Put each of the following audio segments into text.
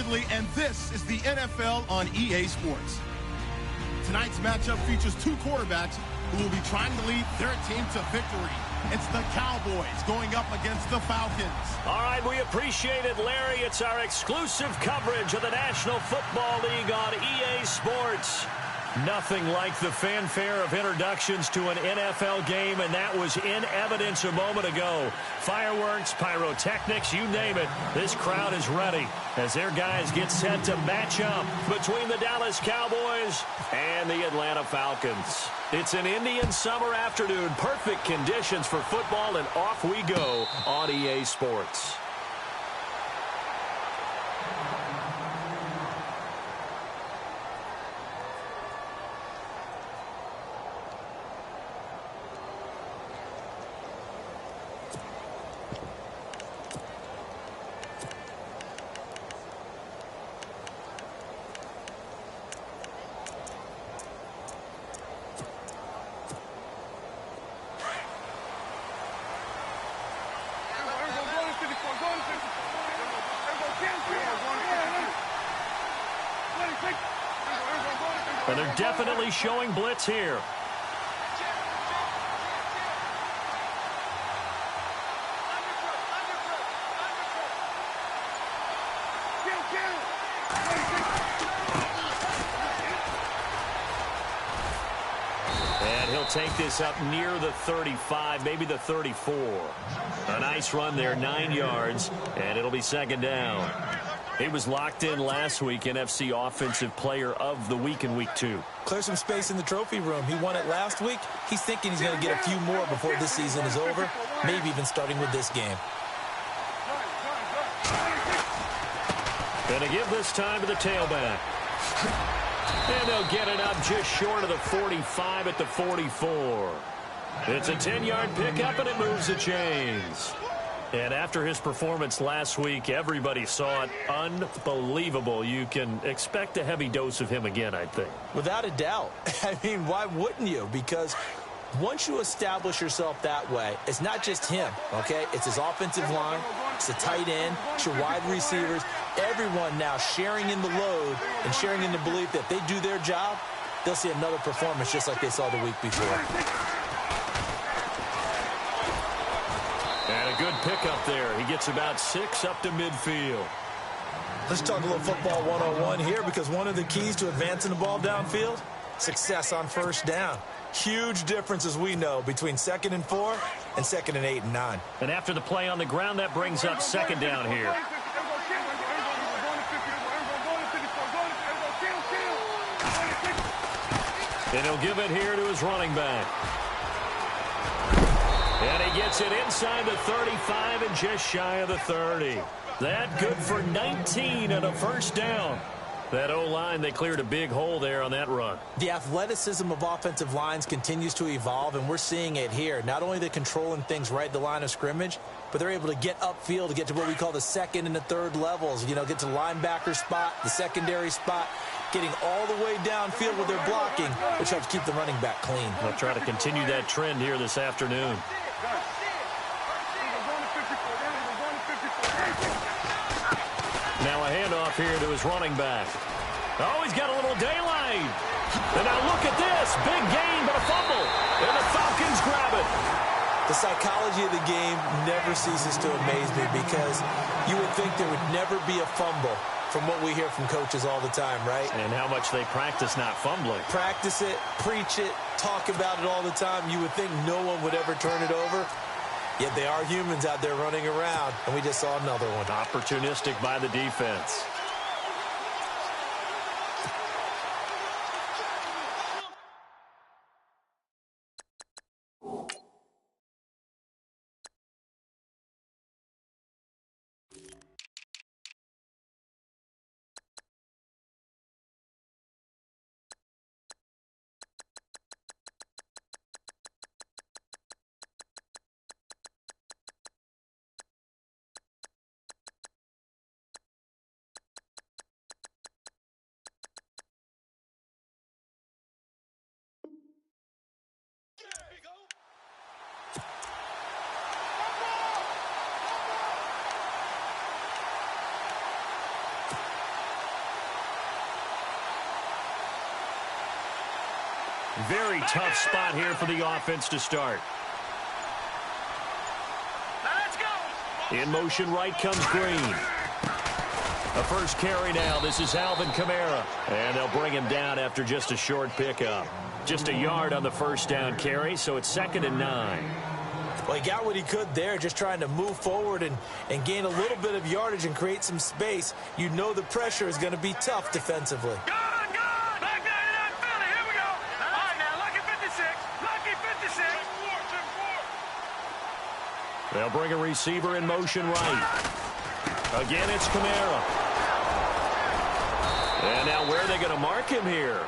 Bradley, and this is the NFL on EA Sports. Tonight's matchup features two quarterbacks who will be trying to lead their team to victory. It's the Cowboys going up against the Falcons. All right, we appreciate it, Larry. It's our exclusive coverage of the National Football League on EA Sports. Nothing like the fanfare of introductions to an NFL game, and that was in evidence a moment ago. Fireworks, pyrotechnics, you name it. This crowd is ready as their guys get set to match up between the Dallas Cowboys and the Atlanta Falcons. It's an Indian summer afternoon, perfect conditions for football, and off we go on EA Sports. And they're definitely showing blitz here. And he'll take this up near the 35, maybe the 34. A nice run there, 9 yards, and it'll be second down. He was locked in last week, NFC Offensive Player of the Week in Week 2. Clear some space in the trophy room. He won it last week. He's thinking he's going to get a few more before this season is over, maybe even starting with this game. Going to give this time to the tailback. And they'll get it up just short of the 45 at the 44. It's a 10-yard pickup, and it moves the chains. And after his performance last week, everybody saw it. Unbelievable. You can expect a heavy dose of him again, I think. Without a doubt. I mean, why wouldn't you? Because once you establish yourself that way, it's not just him, okay? It's his offensive line, it's the tight end, it's your wide receivers. Everyone now sharing in the load and sharing in the belief that they do their job, they'll see another performance just like they saw the week before. And a good pickup there. He gets about 6 up to midfield. Let's talk a little football 101 here, because one of the keys to advancing the ball downfield, success on first down. Huge difference, as we know, between 2nd and 4 and 2nd and 8 and 9. And after the play on the ground, that brings up second down here. And he'll give it here to his running back. And he gets it inside the 35 and just shy of the 30. That good for 19 and a first down. That O-line, they cleared a big hole there on that run. The athleticism of offensive lines continues to evolve, and we're seeing it here. Not only they're controlling things right at the line of scrimmage, but they're able to get upfield to get to what we call the second and the third levels. You know, get to linebacker spot, the secondary spot, getting all the way downfield with their blocking, which helps keep the running back clean. They'll try to continue that trend here this afternoon. Now a handoff here to his running back. Oh, he's got a little daylight. And now look at this. Big gain, but a fumble. And the Falcons grab it. The psychology of the game never ceases to amaze me, because you would think there would never be a fumble from what we hear from coaches all the time, right? And how much they practice not fumbling. Practice it, preach it, talk about it all the time. You would think no one would ever turn it over. Yet they are humans out there running around, and we just saw another one. Opportunistic by the defense. Very tough spot here for the offense to start. In motion right comes Green. A first carry now. This is Alvin Kamara. And they'll bring him down after just a short pickup. Just a yard on the first down carry, so it's 2nd and 9. Well, he got what he could there, just trying to move forward and gain a little bit of yardage and create some space. You know the pressure is going to be tough defensively. Good. Back down in that Philly. Here we go. All right, now, lucky 56. Lucky 56. They'll bring a receiver in motion right. Again, it's Kamara. And now where are they going to mark him here?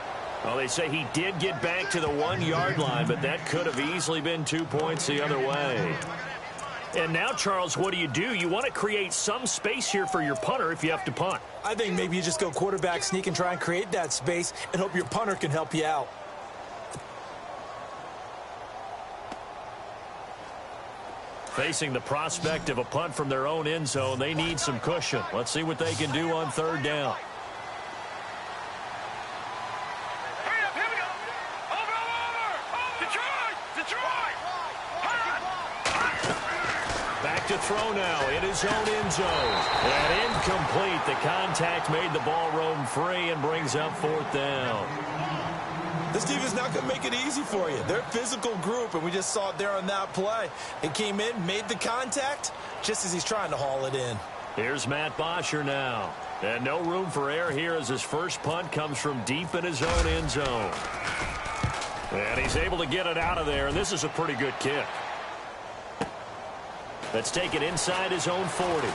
Well, they say he did get back to the 1-yard line, but that could have easily been 2 points the other way. And now, Charles, what do? You want to create some space here for your punter if you have to punt. I think maybe you just go quarterback sneak and try and create that space and hope your punter can help you out. Facing the prospect of a punt from their own end zone, they need some cushion. Let's see what they can do on 3rd down. Back to throw now in his own end zone. And incomplete. The contact made the ball roam free and brings up 4th down. This team is not going to make it easy for you. They're a physical group, and we just saw it there on that play. It came in, made the contact, just as he's trying to haul it in. Here's Matt Bosher now. And no room for error here as his first punt comes from deep in his own end zone. And he's able to get it out of there, and this is a pretty good kick. Let's take it inside his own 40.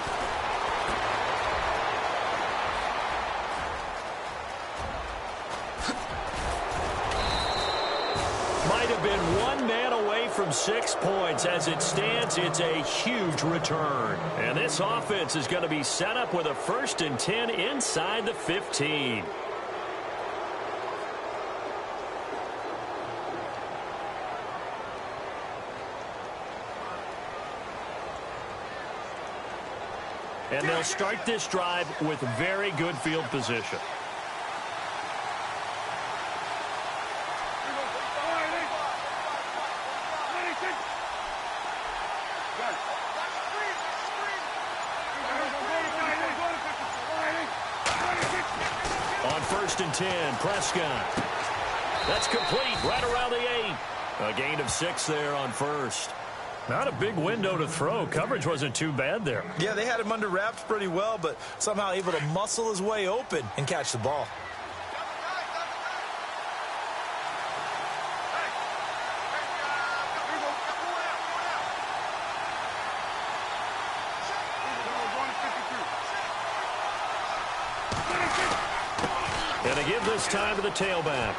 Might have been one man away from 6 points. As it stands, it's a huge return. And this offense is going to be set up with a 1st and 10 inside the 15. And they'll start this drive with very good field position. On 1st and 10, Prescott. That's complete right around the 8. A gain of 6 there on 1st. Not a big window to throw. Coverage wasn't too bad there. Yeah, they had him under wraps pretty well, but somehow able to muscle his way open and catch the ball. And they give this time to the tailback.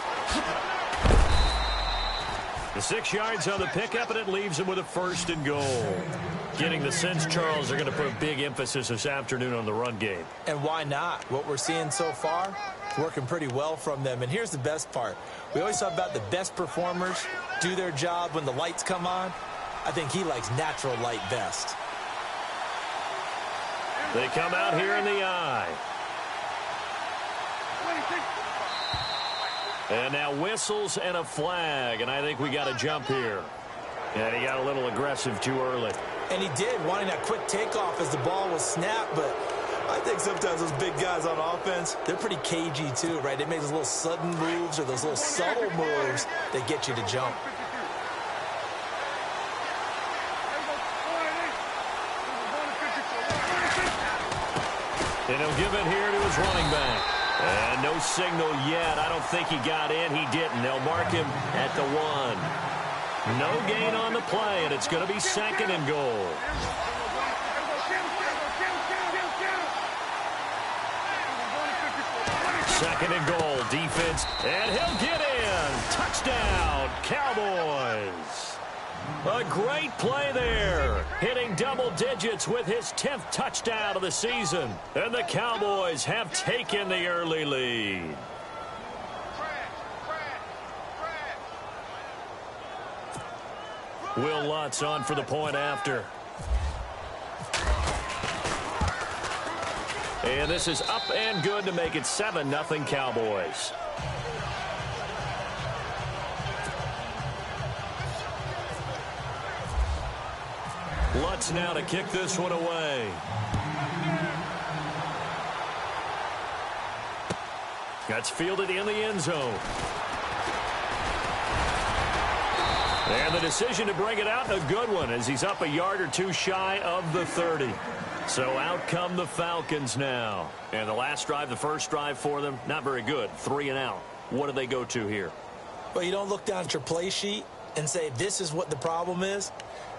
The 6 yards on the pickup, and it leaves him with a 1st and goal. Getting the sense, Charles, they're going to put a big emphasis this afternoon on the run game. And why not? What we're seeing so far is working pretty well from them. And here's the best part. We always talk about the best performers do their job when the lights come on. I think he likes natural light best. They come out here in the eye. And now whistles and a flag, and I think we got a jump here. And he got a little aggressive too early. And he did, wanting that quick takeoff as the ball was snapped, but I think sometimes those big guys on offense, they're pretty cagey too, right? They make those little sudden moves or those little subtle moves that get you to jump. And he'll give it here to his running back. And no signal yet. I don't think he got in. He didn't. They'll mark him at the 1. No gain on the play, and it's going to be 2nd and goal. Second and goal. Defense. And he'll get in. Touchdown, Cowboys. A great play there, hitting double digits with his 10th touchdown of the season. And the Cowboys have taken the early lead. Will Lutz on for the point after. And this is up and good to make it 7-0 Cowboys. Lutz now to kick this one away. That's fielded in the end zone. And the decision to bring it out, a good one, as he's up a yard or two shy of the 30. So out come the Falcons now. And the last drive, the first drive for them, not very good. 3 and out. What do they go to here? Well, you don't look down at your play sheet and say, this is what the problem is.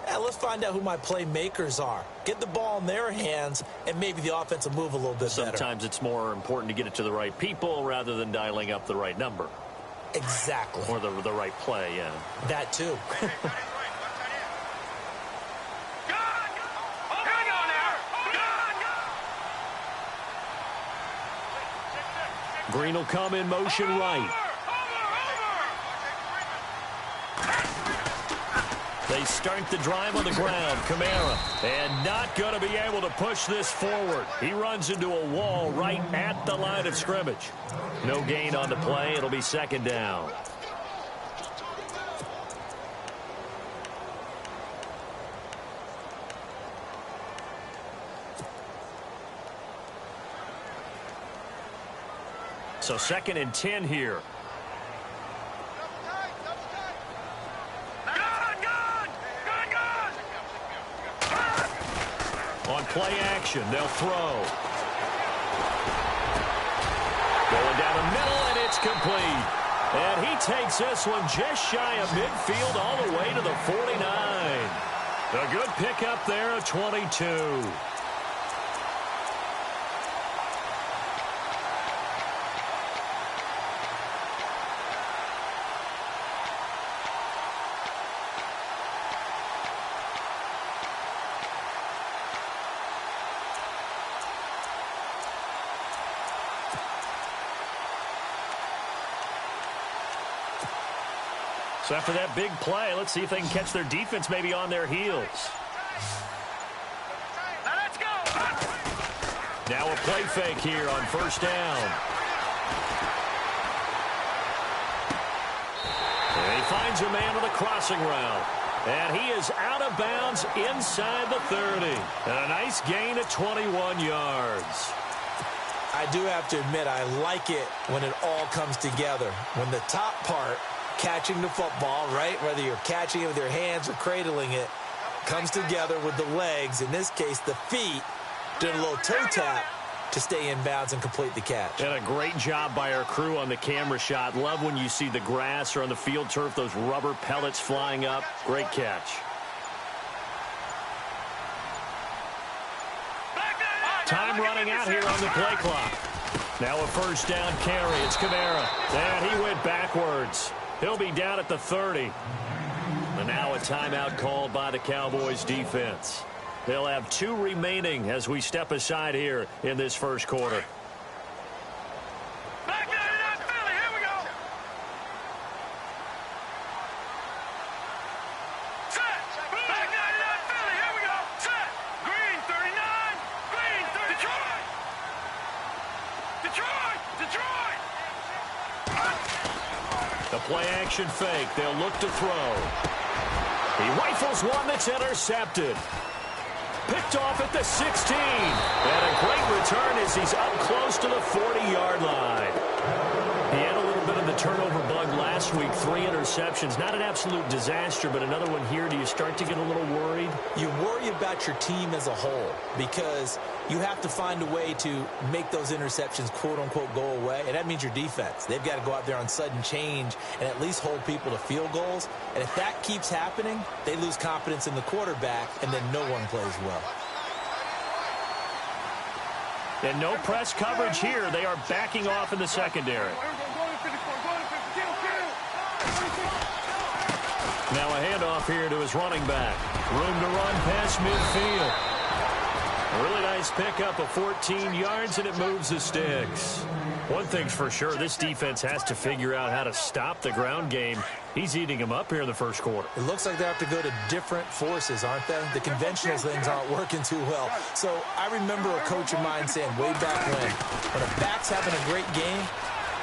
Let's find out who my playmakers are. Get the ball in their hands, and maybe the offense will move a little bit better. Sometimes it's more important to get it to the right people rather than dialing up the right number. Exactly. Or the right play, yeah. That too. Green will come in motion right. They start the drive on the ground. Kamara, and not going to be able to push this forward. He runs into a wall right at the line of scrimmage. No gain on the play. It'll be second down. So 2nd and 10 here. On play action, they'll throw. Going down the middle, and it's complete. And he takes this one just shy of midfield all the way to the 49. A good pickup there, a 22. So after that big play, let's see if they can catch their defense maybe on their heels. Now let's go. Now a play fake here on first down. And he finds a man on a crossing route. And he is out of bounds inside the 30. And a nice gain of 21 yards. I do have to admit, I like it when it all comes together. When the top part, catching the football, right, whether you're catching it with your hands or cradling it, comes together with the legs, in this case the feet, did a little toe tap to stay in bounds and complete the catch. And a great job by our crew on the camera shot. Love when you see the grass or on the field turf, those rubber pellets flying up. Great catch. Time running out here on the play clock. Now a first down carry. It's Kamara. And he went backwards. He'll be down at the 30. And now a timeout called by the Cowboys defense. They'll have 2 remaining as we step aside here in this first quarter. Back 99 Philly, here we go. Set. Back 99 Philly, here we go. Set. Green 39. Green 30. Detroit. Detroit. Detroit. The play action fake. They'll look to throw. He rifles one that's intercepted. Picked off at the 16. And a great return as he's up close to the 40-yard line. He had a little bit of the turnover bug last week. 3 interceptions. Not an absolute disaster, but another one here. Do you start to get a little worried? You worry about your team as a whole because you have to find a way to make those interceptions, quote-unquote, go away. And that means your defense. They've got to go out there on sudden change and at least hold people to field goals. And if that keeps happening, they lose confidence in the quarterback, and then no one plays well. And no press coverage here. They are backing off in the secondary. Now a handoff here to his running back. Room to run past midfield. A really nice pickup of 14 yards, and it moves the sticks. One thing's for sure, this defense has to figure out how to stop the ground game. He's eating them up here in the first quarter. It looks like they have to go to different forces, aren't they? The conventional things aren't working too well. So I remember a coach of mine saying way back when a back's having a great game,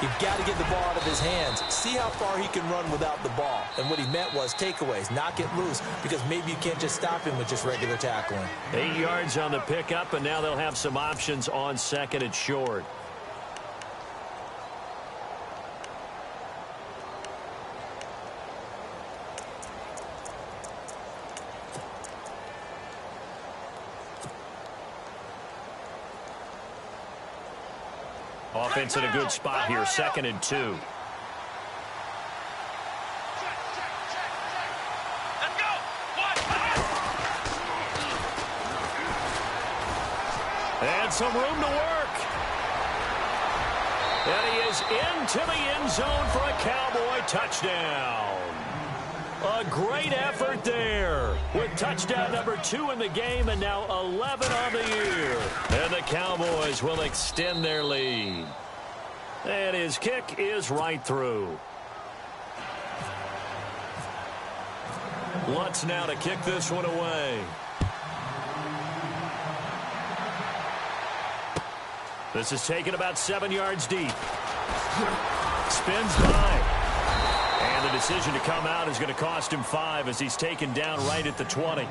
You've got to get the ball out of his hands. See how far he can run without the ball. And what he meant was takeaways, not get loose, because maybe you can't just stop him with just regular tackling. 8 yards on the pickup, and now they'll have some options on second and short. Offense in a good spot here, 2nd and 2. Let's go. What? And some room to work. And he is into the end zone for a Cowboy touchdown. A great effort there with touchdown number 2 in the game and now 11 on the year. And the Cowboys will extend their lead. And his kick is right through. Lutz now to kick this one away. This is taken about 7 yards deep. Spins by. And the decision to come out is going to cost him 5 as he's taken down right at the 20.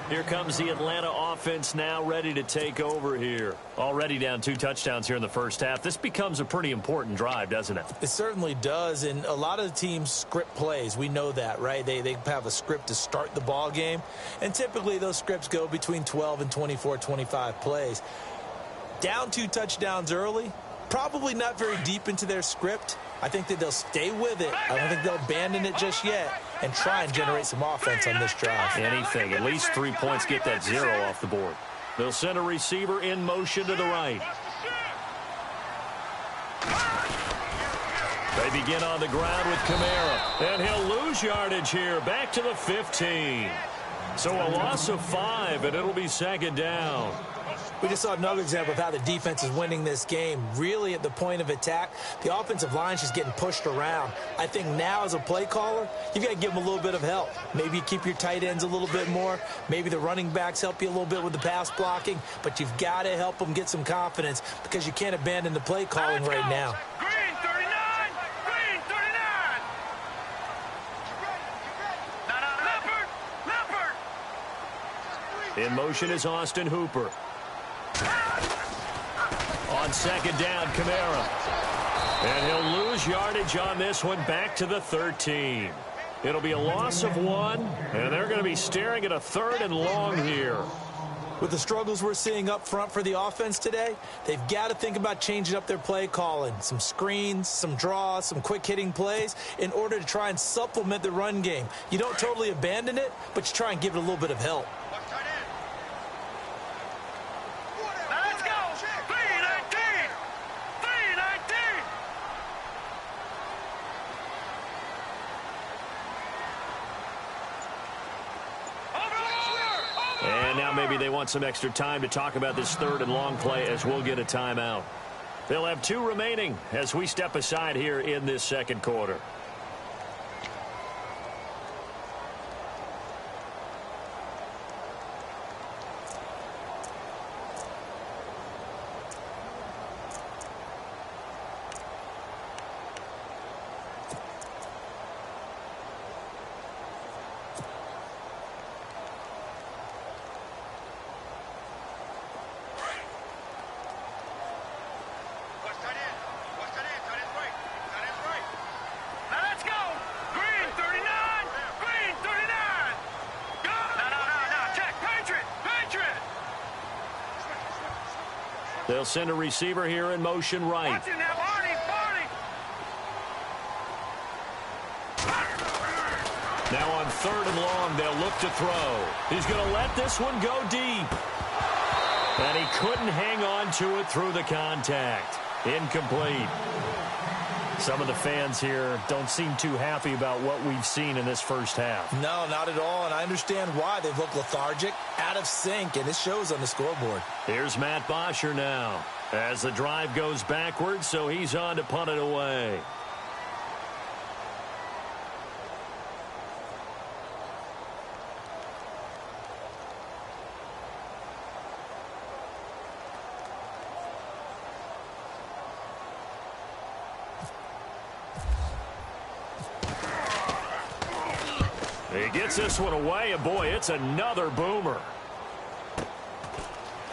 Here comes the Atlanta offense now ready to take over here. Already down 2 touchdowns here in the first half. This becomes a pretty important drive, doesn't it? It certainly does, and a lot of the teams script plays. We know that, right? They have a script to start the ball game, and typically those scripts go between 12 and 24, 25 plays. Down 2 touchdowns early, probably not very deep into their script. I think that they'll stay with it. I don't think they'll abandon it just yet and try and generate some offense on this drive. Anything. At least 3 points, get that 0 off the board. They'll send a receiver in motion to the right. They begin on the ground with Kamara. And he'll lose yardage here. Back to the 15. So a loss of 5, and it'll be 2nd down. We just saw another example of how the defense is winning this game. Really at the point of attack, the offensive line is just getting pushed around. I think now as a play caller, you've got to give them a little bit of help. Maybe you keep your tight ends a little bit more. Maybe the running backs help you a little bit with the pass blocking. But you've got to help them get some confidence because you can't abandon the play calling right now. Green 39. Green 39. Leopard. Leopard. In motion is Austin Hooper. On 2nd down, Kamara. And he'll lose yardage on this one back to the 13. It'll be a loss of 1, and they're going to be staring at a 3rd and long here. With the struggles we're seeing up front for the offense today, they've got to think about changing up their play calling. Some screens, some draws, some quick-hitting plays in order to try and supplement the run game. You don't totally abandon it, but you try and give it a little bit of help. Let's go. 319. 319. And now maybe they want some extra time to talk about this 3rd and long play as we'll get a timeout. They'll have 2 remaining as we step aside here in this 2nd quarter. Let's go. Green 39. Green 39. Go. No. Check. Patriot. Patriot. They'll send a receiver here in motion right. Watch it now, Barney. Barney. Now on 3rd and long, they'll look to throw. He's going to let this one go deep. And he couldn't hang on to it through the contact. Incomplete. Some of the fans here don't seem too happy about what we've seen in this first half. No, not at all, and I understand why. They've looked lethargic, out of sync, and it shows on the scoreboard. Here's Matt Bosher now as the drive goes backwards, so he's on to punt it away. He gets this one away, and boy, it's another boomer.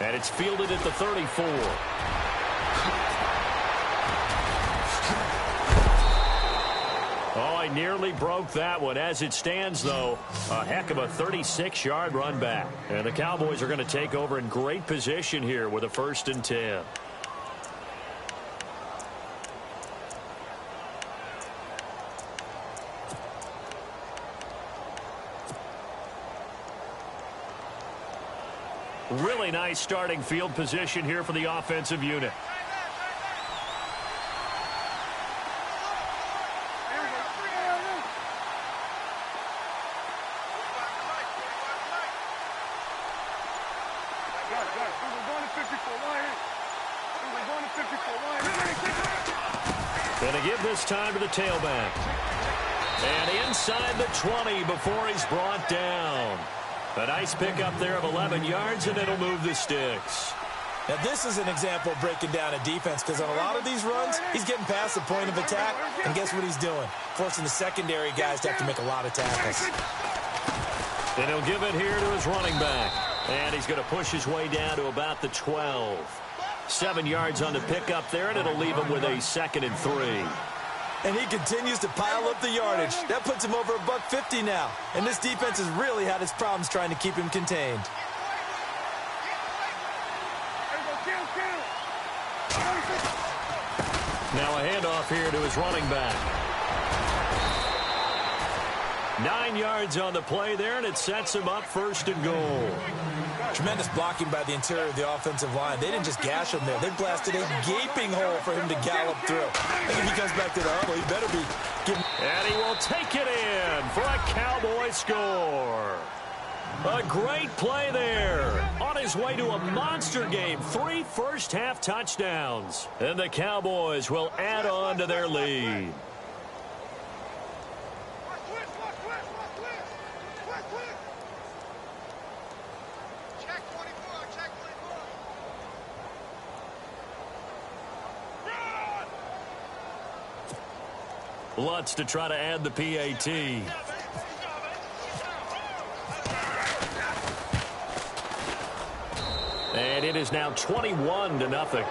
And it's fielded at the 34. Oh, I nearly broke that one. As it stands, though, a heck of a 36-yard run back. And the Cowboys are going to take over in great position here with a 1st and 10. Really nice starting field position here for the offensive unit. Going to give this time to the tailback. And inside the 20 before he's brought down. A nice pickup there of 11 yards, and it'll move the sticks. Now, this is an example of breaking down a defense, because on a lot of these runs, he's getting past the point of attack, and guess what he's doing? Forcing the secondary guys to have to make a lot of tackles. And he'll give it here to his running back. And he's going to push his way down to about the 12. 7 yards on the pickup there, and it'll leave him with a 2nd and 3. And he continues to pile up the yardage. That puts him over $150 now. And this defense has really had its problems trying to keep him contained. Now a handoff here to his running back. 9 yards on the play there, and it sets him up 1st and goal. Tremendous blocking by the interior of the offensive line. They didn't just gash him there. They blasted a gaping hole for him to gallop through. I think if he comes back to the huddle, he better be getting... And he will take it in for a Cowboy score. A great play there. On his way to a monster game. 3 first-half touchdowns. And the Cowboys will add on to their lead. Lutz to try to add the PAT. And it is now 21-0.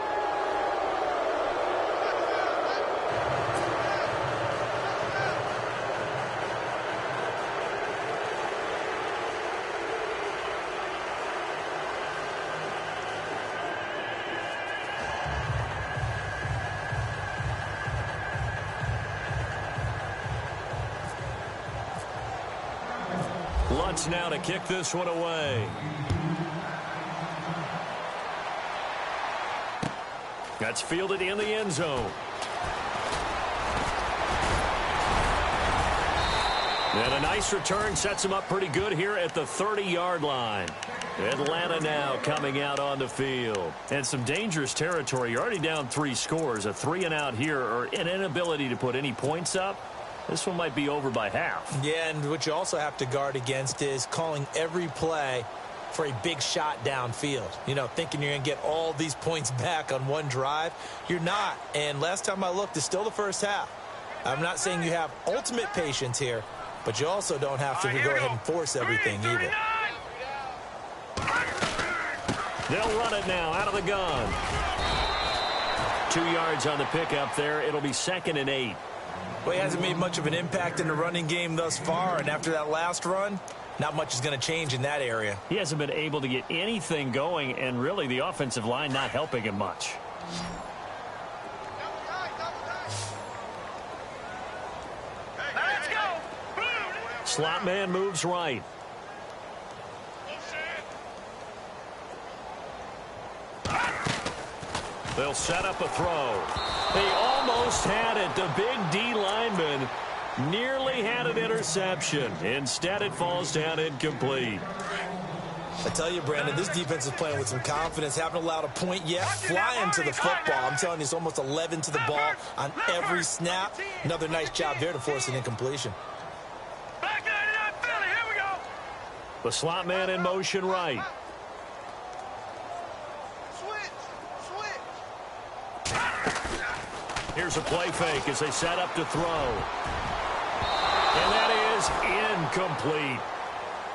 Lutz now to kick this one away. That's fielded in the end zone. And a nice return sets him up pretty good here at the 30-yard line. Atlanta now coming out on the field. And some dangerous territory. You're already down 3 scores. A 3-and-out here, or an inability to put any points up. This one might be over by half. Yeah, and what you also have to guard against is calling every play for a big shot downfield. You know, thinking you're going to get all these points back on one drive. You're not. And last time I looked, it's still the first half. I'm not saying you have ultimate patience here, but you also don't have to go ahead and force everything either. They'll run it now out of the gun. 2 yards on the pickup there. It'll be 2nd and 8. Well, he hasn't made much of an impact in the running game thus far, and after that last run, not much is going to change in that area. He hasn't been able to get anything going, and really the offensive line not helping him much. Let's go. Slot man moves right. They'll set up a throw. They almost had it. The big D lineman nearly had an interception. Instead, it falls down incomplete. I tell you, Brandon, this defense is playing with some confidence. Haven't allowed a point yet. Flying to the football. I'm telling you, it's almost 11 to the ball on every snap. Another nice job there to force an incompletion. Back 99 Philly, here we go. The slot man in motion right. Here's a play fake as they set up to throw. And that is incomplete.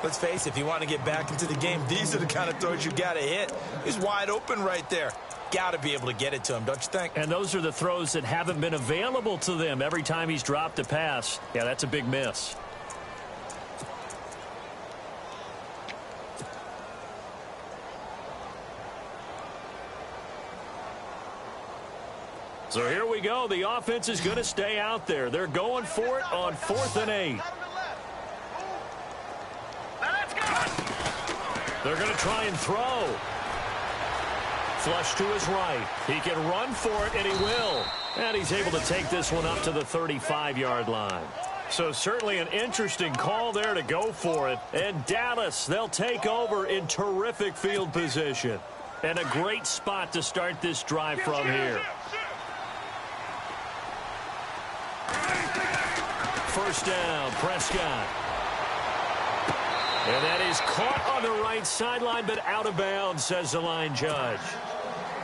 Let's face it, if you want to get back into the game, these are the kind of throws you got to hit. He's wide open right there. Got to be able to get it to him, don't you think? And those are the throws that haven't been available to them every time he's dropped a pass. Yeah, that's a big miss. So here we go. The offense is going to stay out there. They're going for it on 4th and 8. They're going to try and throw. Flush to his right. He can run for it, and he will. And he's able to take this one up to the 35-yard line. So certainly an interesting call there to go for it. And Dallas, they'll take over in terrific field position. And a great spot to start this drive from here. First down, Prescott. And that is caught on the right sideline, but out of bounds, says the line judge.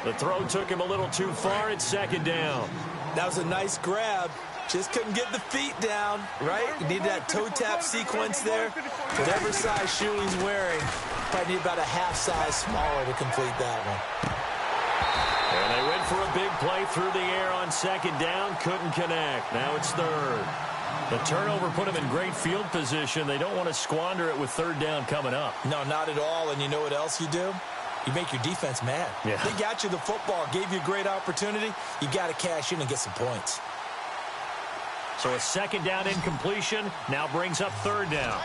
The throw took him a little too far at 2nd down. That was a nice grab. Just couldn't get the feet down, right? You need that toe tap sequence there. Whatever size shoe he's wearing, probably need about a half size smaller to complete that one. And they went for a big play through the air on 2nd down. Couldn't connect. Now it's 3rd. The turnover put them in great field position. They don't want to squander it with 3rd down coming up. No, not at all. And you know what else you do? You make your defense mad. Yeah. They got you the football, gave you a great opportunity. You got to cash in and get some points. So a 2nd down incompletion now brings up 3rd down.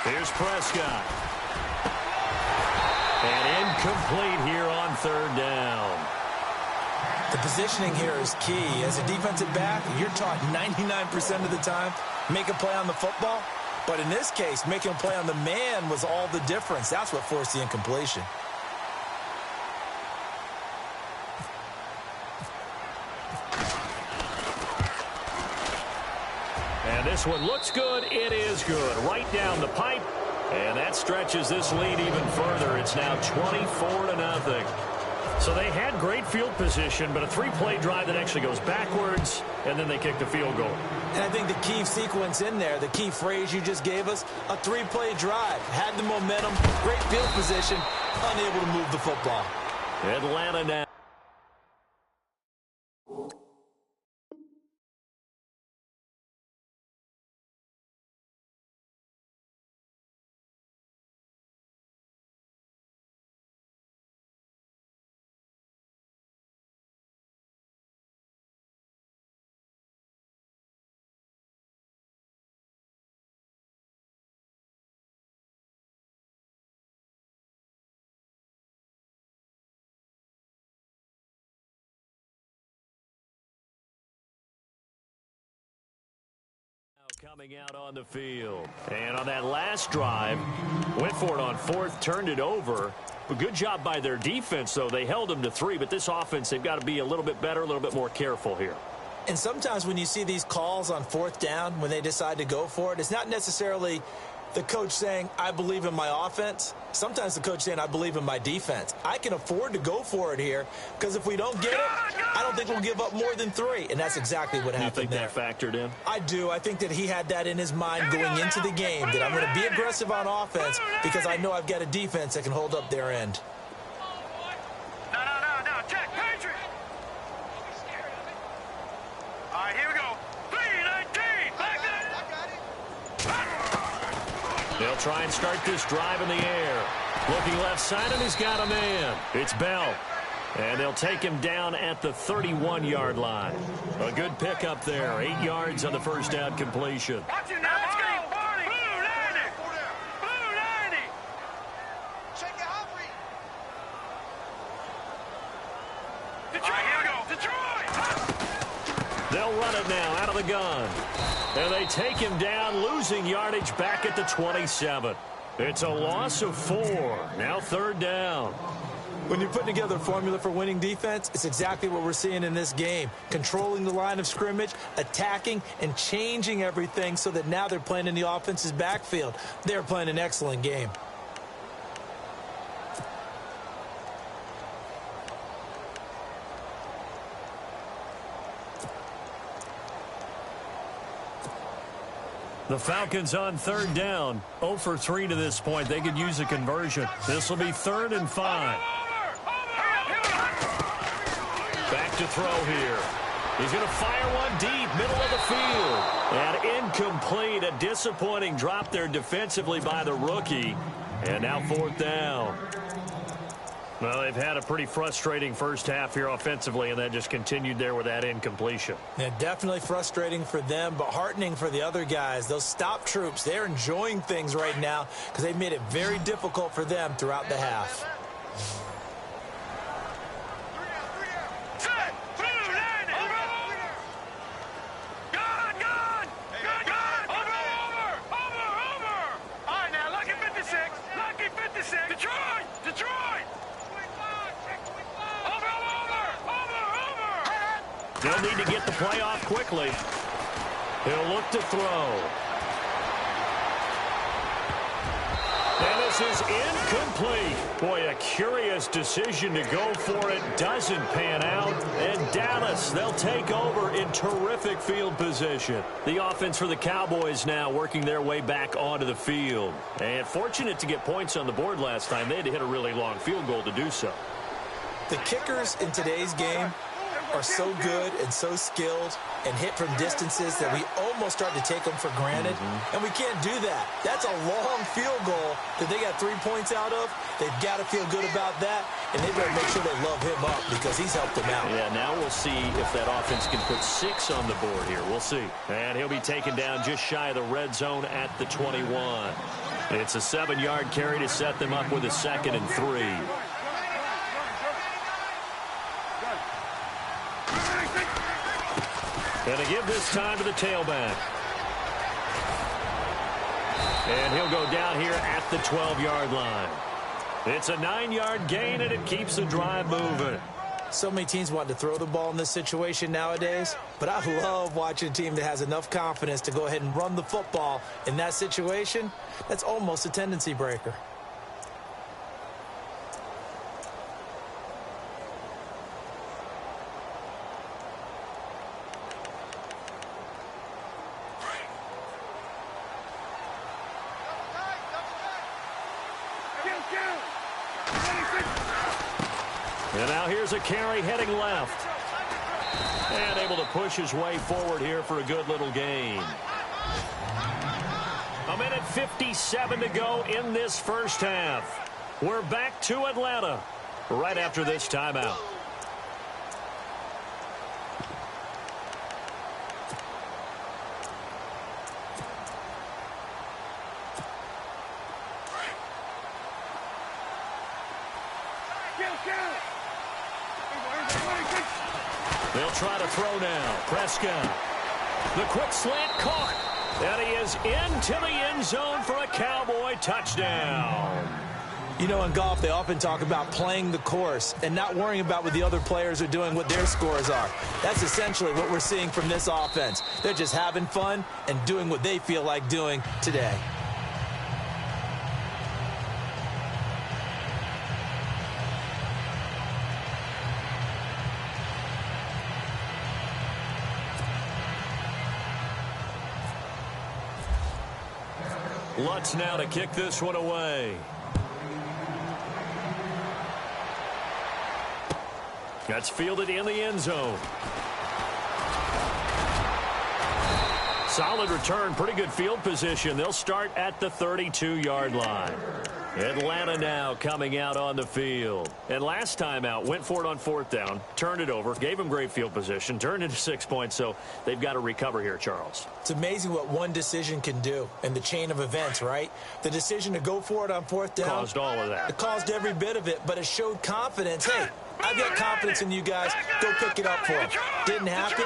Here's Prescott. And incomplete here on 3rd down. The positioning here is key. As a defensive back, you're taught 99% of the time, make a play on the football. But in this case, making a play on the man was all the difference. That's what forced the incompletion. And this one looks good. It is good. Right down the pipe. And that stretches this lead even further. It's now 24-0. So they had great field position, but a 3-play drive that actually goes backwards, and then they kick the field goal. And I think the key sequence in there, the key phrase you just gave us, a 3-play drive. Had the momentum, great field position, unable to move the football. Atlanta now. Coming out on the field. And on that last drive, went for it on 4th, turned it over. A good job by their defense, though. They held them to 3, but this offense, they've got to be a little bit better, a little bit more careful here. And sometimes when you see these calls on 4th down, when they decide to go for it, it's not necessarily the coach saying, I believe in my offense. Sometimes the coach saying, I believe in my defense. I can afford to go for it here because if we don't get it, I don't think we'll give up more than 3. And that's exactly what happened there. You think that factored in? I do. I think that he had that in his mind going into the game, that I'm going to be aggressive on offense because I know I've got a defense that can hold up their end. No. Check. Patriot. All right, here we go. 3-19. Back it. They'll try and start this drive in the air. Looking left side, and he's got a man. It's Bell. And they'll take him down at the 31-yard line. A good pickup there. 8 yards on the first down completion. Watch it now. Let's go. Blue 90. Blue 90. Shake it, Humphrey. Detroit, here we go. Detroit. They'll run it now out of the gun. And they take him down, losing yardage back at the 27. It's a loss of 4. Now 3rd down. When you're putting together a formula for winning defense, it's exactly what we're seeing in this game. Controlling the line of scrimmage, attacking, and changing everything so that now they're playing in the offense's backfield. They're playing an excellent game. The Falcons on third down. 0 for 3 to this point. They could use a conversion. This will be 3rd and 5. Back to throw here. He's going to fire one deep, middle of the field. And incomplete. A disappointing drop there defensively by the rookie. And now 4th down. Well, they've had a pretty frustrating first half here offensively, and that just continued there with that incompletion. Yeah, definitely frustrating for them, but heartening for the other guys. Those stop troops, they're enjoying things right now because they've made it very difficult for them throughout the half. They'll need to get the play off quickly. He'll look to throw. And this is incomplete. Boy, a curious decision to go for it. Doesn't pan out. And Dallas, they'll take over in terrific field position. The offense for the Cowboys now working their way back onto the field. And fortunate to get points on the board last time. They had to hit a really long field goal to do so. The kickers in today's game are so good and so skilled and hit from distances that we almost start to take them for granted. And we can't do that. That's a long field goal that they got 3 points out of. They've got to feel good about that, and they better make sure they love him up because he's helped them out. Yeah, now we'll see if that offense can put 6 on the board here. We'll see. And he'll be taken down just shy of the red zone at the 21. It's a 7-yard carry to set them up with a 2nd and 3. And to give this time to the tailback. And he'll go down here at the 12-yard line. It's a 9-yard gain, and it keeps the drive moving. So many teams want to throw the ball in this situation nowadays, but I love watching a team that has enough confidence to go ahead and run the football in that situation. That's almost a tendency breaker. And now here's a carry heading left. And able to push his way forward here for a good little gain. 1:57 to go in this first half. We're back to Atlanta right after this timeout. They'll try to throw now. Prescott. The quick slant caught. And he is into the end zone for a Cowboy touchdown. You know, in golf, they often talk about playing the course and not worrying about what the other players are doing, what their scores are. That's essentially what we're seeing from this offense. They're just having fun and doing what they feel like doing today. Lutz now to kick this one away. That's fielded in the end zone. Solid return, pretty good field position. They'll start at the 32-yard line. Atlanta now coming out on the field. And last time out, went for it on 4th down, turned it over, gave them great field position, turned into 6 points, so they've got to recover here, Charles. It's amazing what one decision can do in the chain of events, right? The decision to go for it on 4th down. Caused all of that. It caused every bit of it, but it showed confidence. Hey, I've got confidence in you guys. Go pick it up for them. Didn't happen.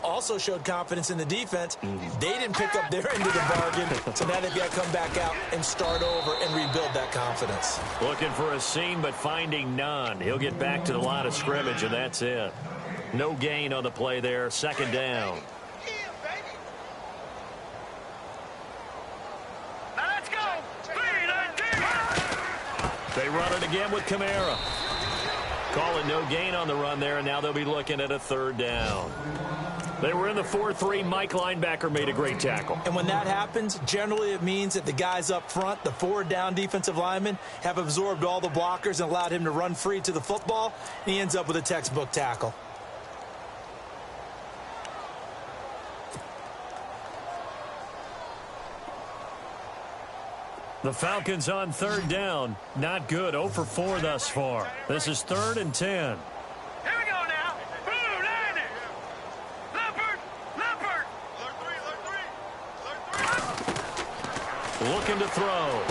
Also showed confidence in the defense. They didn't pick up their end of the bargain, so now they've got to come back out and start over and rebuild that confidence. Looking for a seam, but finding none. He'll get back to the line of scrimmage, and that's it. No gain on the play there. 2nd down. Now let's go. 3-19. They run it again with Kamara. Calling no gain on the run there, and now they'll be looking at a 3rd down. They were in the 4-3. Mike linebacker made a great tackle. And when that happens, generally it means that the guys up front, the forward down defensive linemen, have absorbed all the blockers and allowed him to run free to the football. And he ends up with a textbook tackle. The Falcons on third down. Not good. 0 for 4 thus far. This is 3rd and 10. Here we go now. Blue, landing. Leopard, leopard. Looking to throw.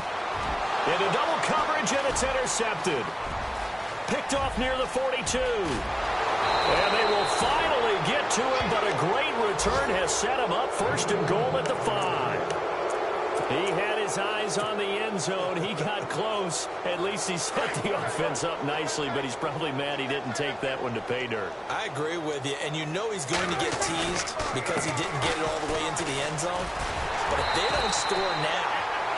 Into double coverage, and it's intercepted. Picked off near the 42. And they will finally get to him, but a great return has set him up 1st and goal at the 5. He had his eyes on the end zone. He got close. At least he set the offense up nicely, but he's probably mad he didn't take that one to pay dirt. I agree with you, and you know he's going to get teased because he didn't get it all the way into the end zone. But if they don't score now,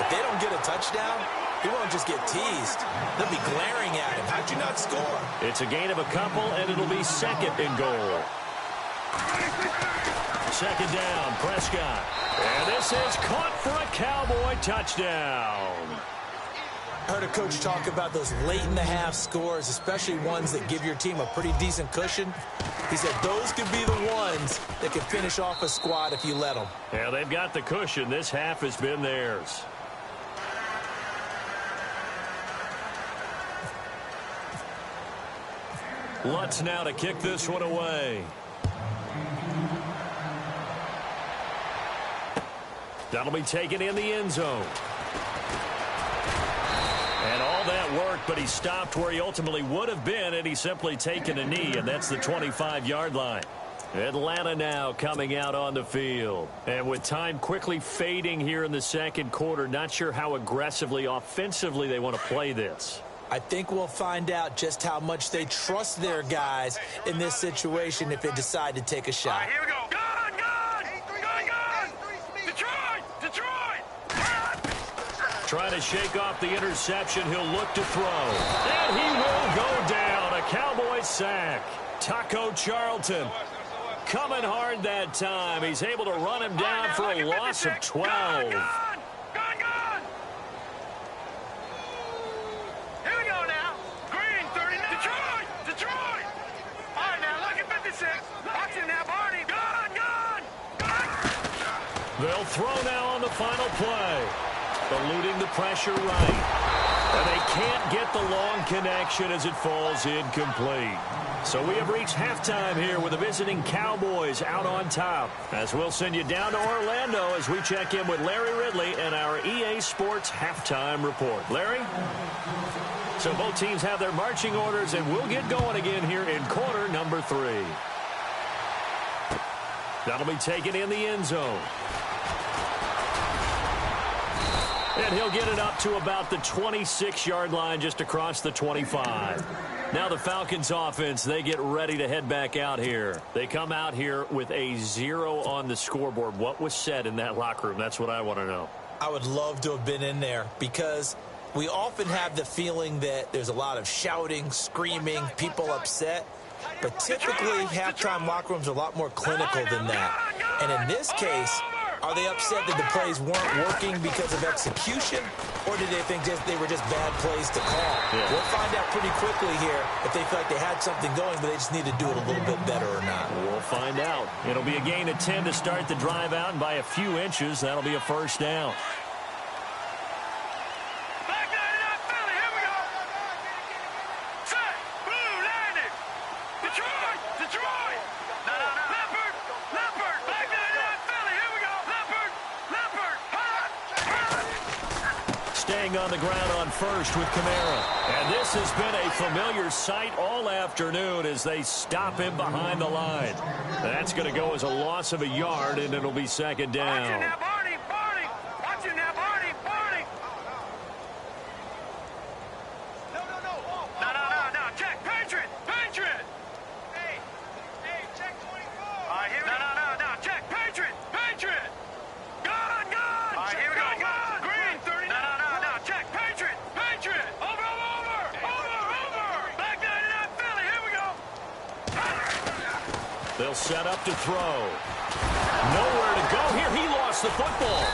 if they don't get a touchdown, he won't just get teased. They'll be glaring at him. How'd you not score? It's a gain of a couple, and it'll be 2nd and goal. 2nd down, Prescott. And this is caught for a Cowboy touchdown. I heard a coach talk about those late-in-the-half scores, especially ones that give your team a pretty decent cushion. He said those could be the ones that could finish off a squad if you let them. Yeah, they've got the cushion. This half has been theirs. Lutz now to kick this one away. That'll be taken in the end zone. And all that worked, but he stopped where he ultimately would have been, and he's simply taken a knee, and that's the 25-yard line. Atlanta now coming out on the field. And with time quickly fading here in the 2nd quarter, not sure how aggressively, offensively they want to play this. I think we'll find out just how much they trust their guys in this situation if they decide to take a shot. All right, here we go. Gun, gun. Gun, gun. Detroit, Detroit. Trying to shake off the interception. He'll look to throw. And he will go down. A Cowboy sack. Taco Charlton coming hard that time. He's able to run him down for a loss of 12. Gun, gun. Here we go now. Green, 39. Detroit, Detroit. All right, now look at 56. Watching now, Barney. Gun, gun. They'll throw now on the final play. Eluding the pressure right. And they can't get the long connection as it falls incomplete. So we have reached halftime here with the visiting Cowboys out on top. As we'll send you down to Orlando as we check in with Larry Ridley and our EA Sports halftime report. Larry? So both teams have their marching orders, and we'll get going again here in quarter number 3. That'll be taken in the end zone. And he'll get it up to about the 26-yard line, just across the 25. Now the Falcons offense, they get ready to head back out here. They come out here with a 0 on the scoreboard. What was said in that locker room? That's what I want to know. I would love to have been in there because we often have the feeling that there's a lot of shouting, screaming, people upset. But typically, halftime locker rooms are a lot more clinical than that. And in this case, are they upset that the plays weren't working because of execution, or did they think they were just bad plays to call? Yeah. We'll find out pretty quickly here if they feel like they had something going, but they just need to do it a little bit better or not. We'll find out. It'll be a gain of 10 to start the drive out, and by a few inches, that'll be a 1st down. Back 99 Philly, here we go. Set, blue, landing. Detroit, Detroit. Leopard, leopard. Back 99 Philly, here we go. Leopard, leopard. Staying on the ground on first with Kamara. And this has been a familiar sight all afternoon as they stop him behind the line. That's going to go as a loss of a yard, and it'll be 2nd down. Watch it now, Barney, Barney. Watch it now, Barney, Barney. No. Check, Patriot, Patriot. Hey, check 24. All right, here we go. No. Check, Patriot, Patriot. Gun. All right, here we go. Gun. Green, 30. No. Check, Patriot, Patriot. Over. Back 99 Philly, here we go. The They'll set up to throw. Nowhere to go here. He lost the football.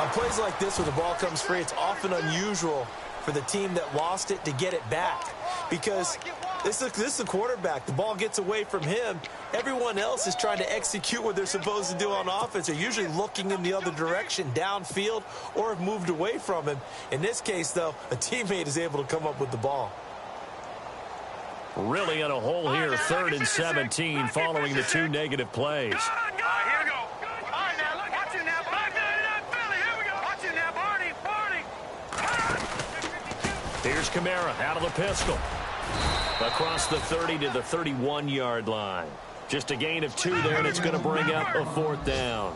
On plays like this where the ball comes free, it's often unusual for the team that lost it to get it back. Because this is the quarterback. The ball gets away from him. Everyone else is trying to execute what they're supposed to do on offense. They're usually looking in the other direction, downfield, or have moved away from him. In this case, though, a teammate is able to come up with the ball. Really in a hole here, 3rd and 17 following the 2 negative plays. Here's Kamara out of the pistol. Across the 30 to the 31-yard line. Just a gain of 2 there, and it's going to bring up a 4th down.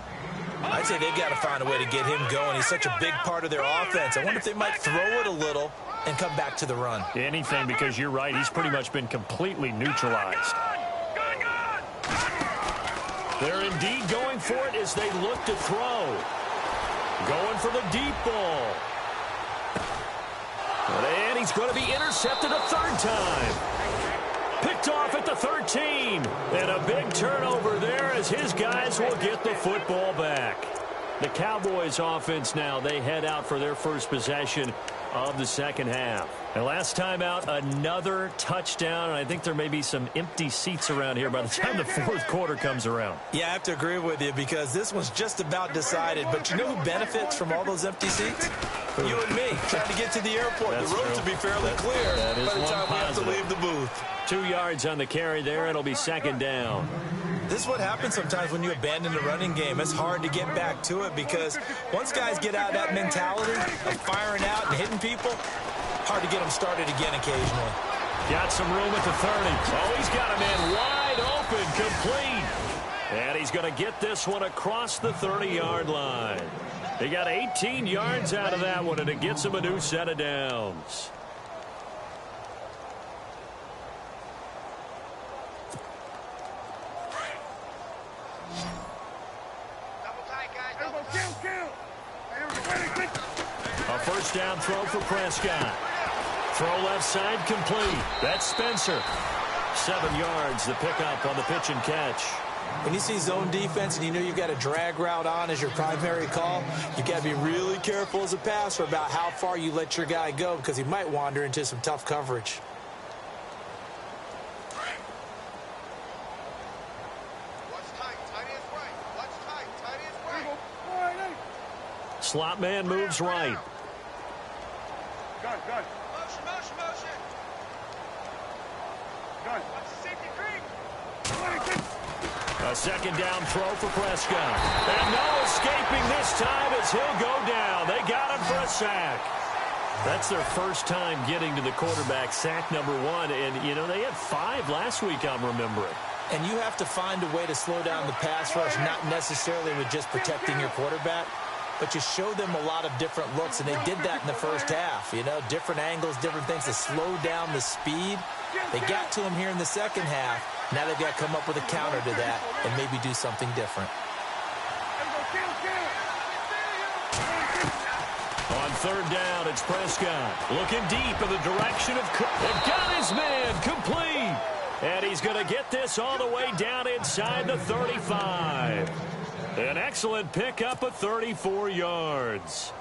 I'd say they've got to find a way to get him going. He's such a big part of their offense. I wonder if they might throw it a little and come back to the run. Anything, because you're right. He's pretty much been completely neutralized. They're indeed going for it as they look to throw. Going for the deep ball. And he's going to be intercepted a 3rd time. Picked off at the 13. And a big turnover there as his guys will get the football back. The Cowboys offense now, they head out for their first possession of the 2nd half. And last time out, another touchdown. And I think there may be some empty seats around here by the time the 4th quarter comes around. Yeah, I have to agree with you because this one's just about decided. But you know who benefits from all those empty seats? You and me, trying to get to the airport. That's the road true. to be fairly clear by the time we have to leave the booth. 2 yards on the carry there. It'll be 2nd down. This is what happens sometimes when you abandon the running game. It's hard to get back to it because once guys get out of that mentality of firing out and hitting people, hard to get them started again occasionally. Got some room at the 30. Oh, he's got a man wide open, complete. And he's going to get this one across the 30-yard line. He got 18 yards out of that one, and it gets him a new set of downs. A 1st down throw for Prescott. Throw left side complete. That's Spencer. 7 yards, the pickup on the pitch and catch. When you see zone defense and you know you've got a drag route on as your primary call, you've got to be really careful as a passer about how far you let your guy go because he might wander into some tough coverage. Slot man moves right. A 2nd down throw for Prescott. And no escaping this time as he'll go down. They got him for a sack. That's their first time getting to the quarterback, sack number 1. And, you know, they had 5 last week, I'm remembering. And you have to find a way to slow down the pass rush, not necessarily with just protecting your quarterback, but you show them a lot of different looks, and they did that in the 1st half. You know, different angles, different things to slow down the speed. They got to him here in the 2nd half. Now they've got to come up with a counter to that and maybe do something different. On 3rd down, it's Prescott. Looking deep in the direction of Cook. They've got his man complete. And he's going to get this all the way down inside the 35. An excellent pickup of 34 yards.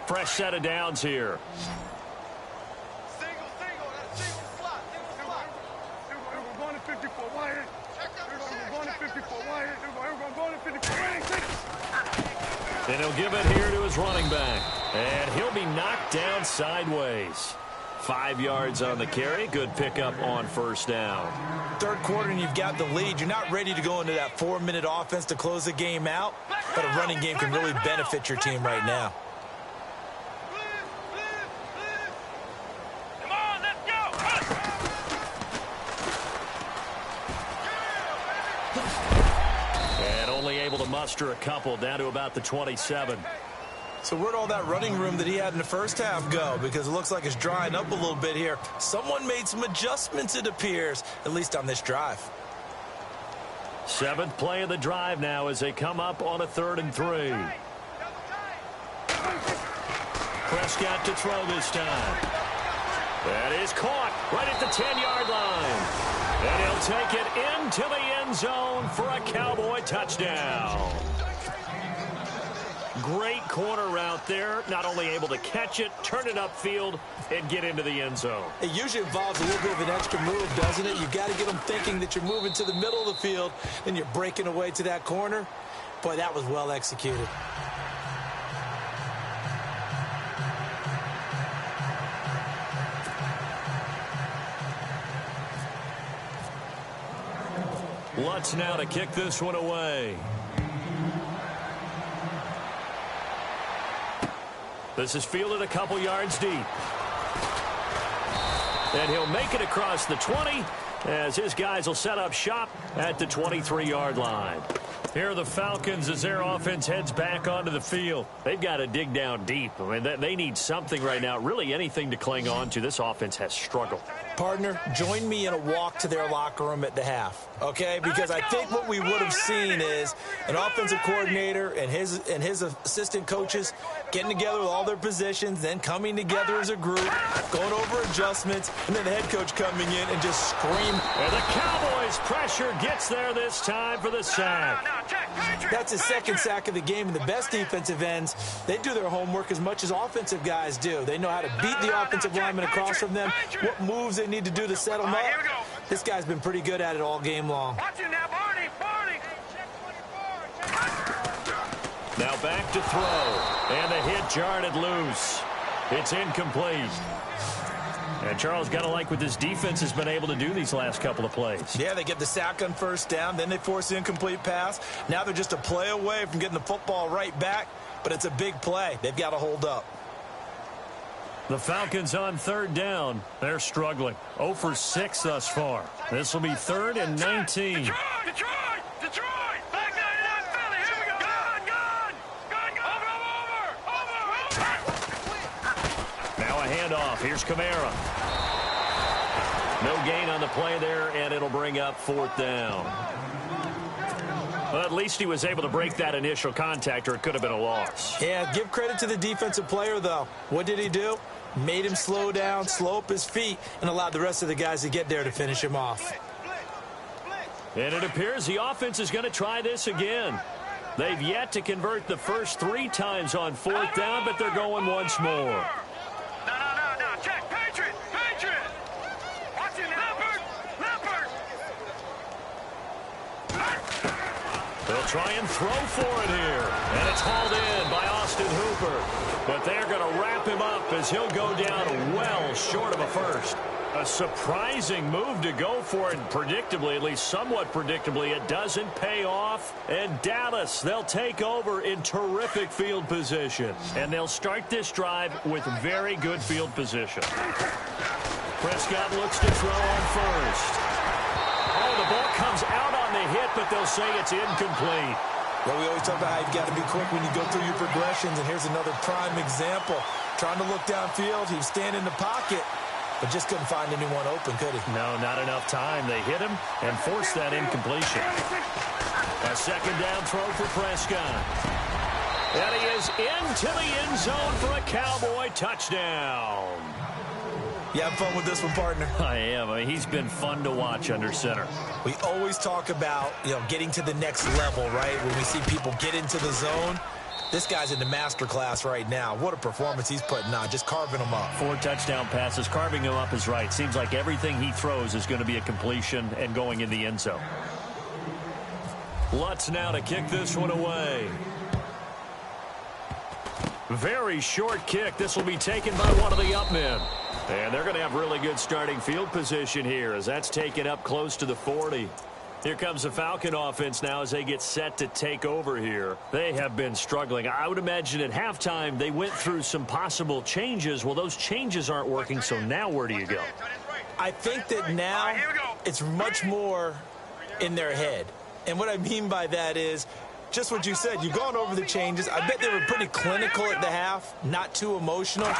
Fresh set of downs here. Single, that's single slot. We're going to 54 wide. We're going to 54 wide. We're going to 54 wide. And he'll give it here to his running back. And he'll be knocked down sideways. 5 yards on the carry. Good pickup on 1st down. 3rd quarter and you've got the lead. You're not ready to go into that 4-minute offense to close the game out, but a running game can really benefit your team right now. Come on, let's go. And only able to muster a couple down to about the 27. So where'd all that running room that he had in the 1st half go? Because it looks like it's drying up a little bit here. Someone made some adjustments, it appears, at least on this drive. Seventh play of the drive now as they come up on a 3rd and 3. Prescott to throw this time. That is caught right at the 10-yard line. And he'll take it into the end zone for a Cowboy touchdown. Great corner route there. Not only able to catch it, turn it upfield, and get into the end zone. It usually involves a little bit of an extra move, doesn't it? You've got to get them thinking that you're moving to the middle of the field, and you're breaking away to that corner. Boy, that was well executed. Lutz now to kick this one away. This is fielded a couple yards deep. And he'll make it across the 20 as his guys will set up shop at the 23-yard line. Here are the Falcons as their offense heads back onto the field. They've got to dig down deep. I mean, they need something right now, really anything to cling on to. This offense has struggled. Partner, join me in a walk to their locker room at the half, okay? Because I think what we would have seen is an offensive coordinator and his assistant coaches getting together with all their positions, then coming together as a group, going over adjustments, and then the head coach coming in and just scream. And the Cowboys' pressure gets there this time for the sack. That's his second sack of the game, and the best defensive ends, they do their homework as much as offensive guys do. They know how to beat the offensive lineman across from them, what moves they need to do to set them up. This guy's been pretty good at it all game long. Now back to throw, and the hit jarred it loose. It's incomplete. And Charles, got to like what this defense has been able to do these last couple of plays. Yeah, they get the sack on first down, then they force the incomplete pass. Now they're just a play away from getting the football right back, but it's a big play. They've got to hold up. The Falcons on 3rd down. They're struggling. 0 for 6 thus far. This will be 3rd and 19. Detroit! Back 99 Philly, here we go! Gun! Over! Now a handoff. Here's Kamara. No gain on the play there, and it'll bring up 4th down. Well, at least he was able to break that initial contact, or it could have been a loss. Yeah, give credit to the defensive player, though. What did he do? Made him slow down, slow up his feet, and allowed the rest of the guys to get there to finish him off. And it appears the offense is going to try this again. They've yet to convert the first 3 times on 4th down, but they're going once more. No, check, Patriot! Watch it, Leopard! They'll try and throw for it here. And it's hauled in by Austin Hooper. But they're going to wrap him up as he'll go down well short of a first. A surprising move to go for it, and predictably, at least somewhat predictably, it doesn't pay off. And Dallas, they'll take over in terrific field position. And they'll start this drive with very good field position. Prescott looks to throw on first. Oh, the ball comes out on the hit, but they'll say it's incomplete. Well, we always talk about how you've got to be quick when you go through your progressions, and here's another prime example. Trying to look downfield, he was standing in the pocket, but just couldn't find anyone open, could he? No, not enough time. They hit him and forced that incompletion. A 2nd down throw for Prescott. And he is into the end zone for a Cowboy touchdown. You having fun with this one, partner? I am. I mean, he's been fun to watch under center. We always talk about, getting to the next level, right? When we see people get into the zone. This guy's in the master class right now. What a performance he's putting on, just carving them up. 4 touchdown passes. Carving him up is right. Seems like everything he throws is going to be a completion and going in the end zone. Lutz now to kick this one away. Very short kick. This will be taken by one of the up men. And they're going to have really good starting field position here as that's taken up close to the 40. Here comes the Falcon offense now as they get set to take over here. They have been struggling. I would imagine at halftime they went through some possible changes. Well, those changes aren't working, so now where do you go? I think that now it's much more in their head. And what I mean by that is just what you said. You've gone over the changes. I bet they were pretty clinical at the half, not too emotional.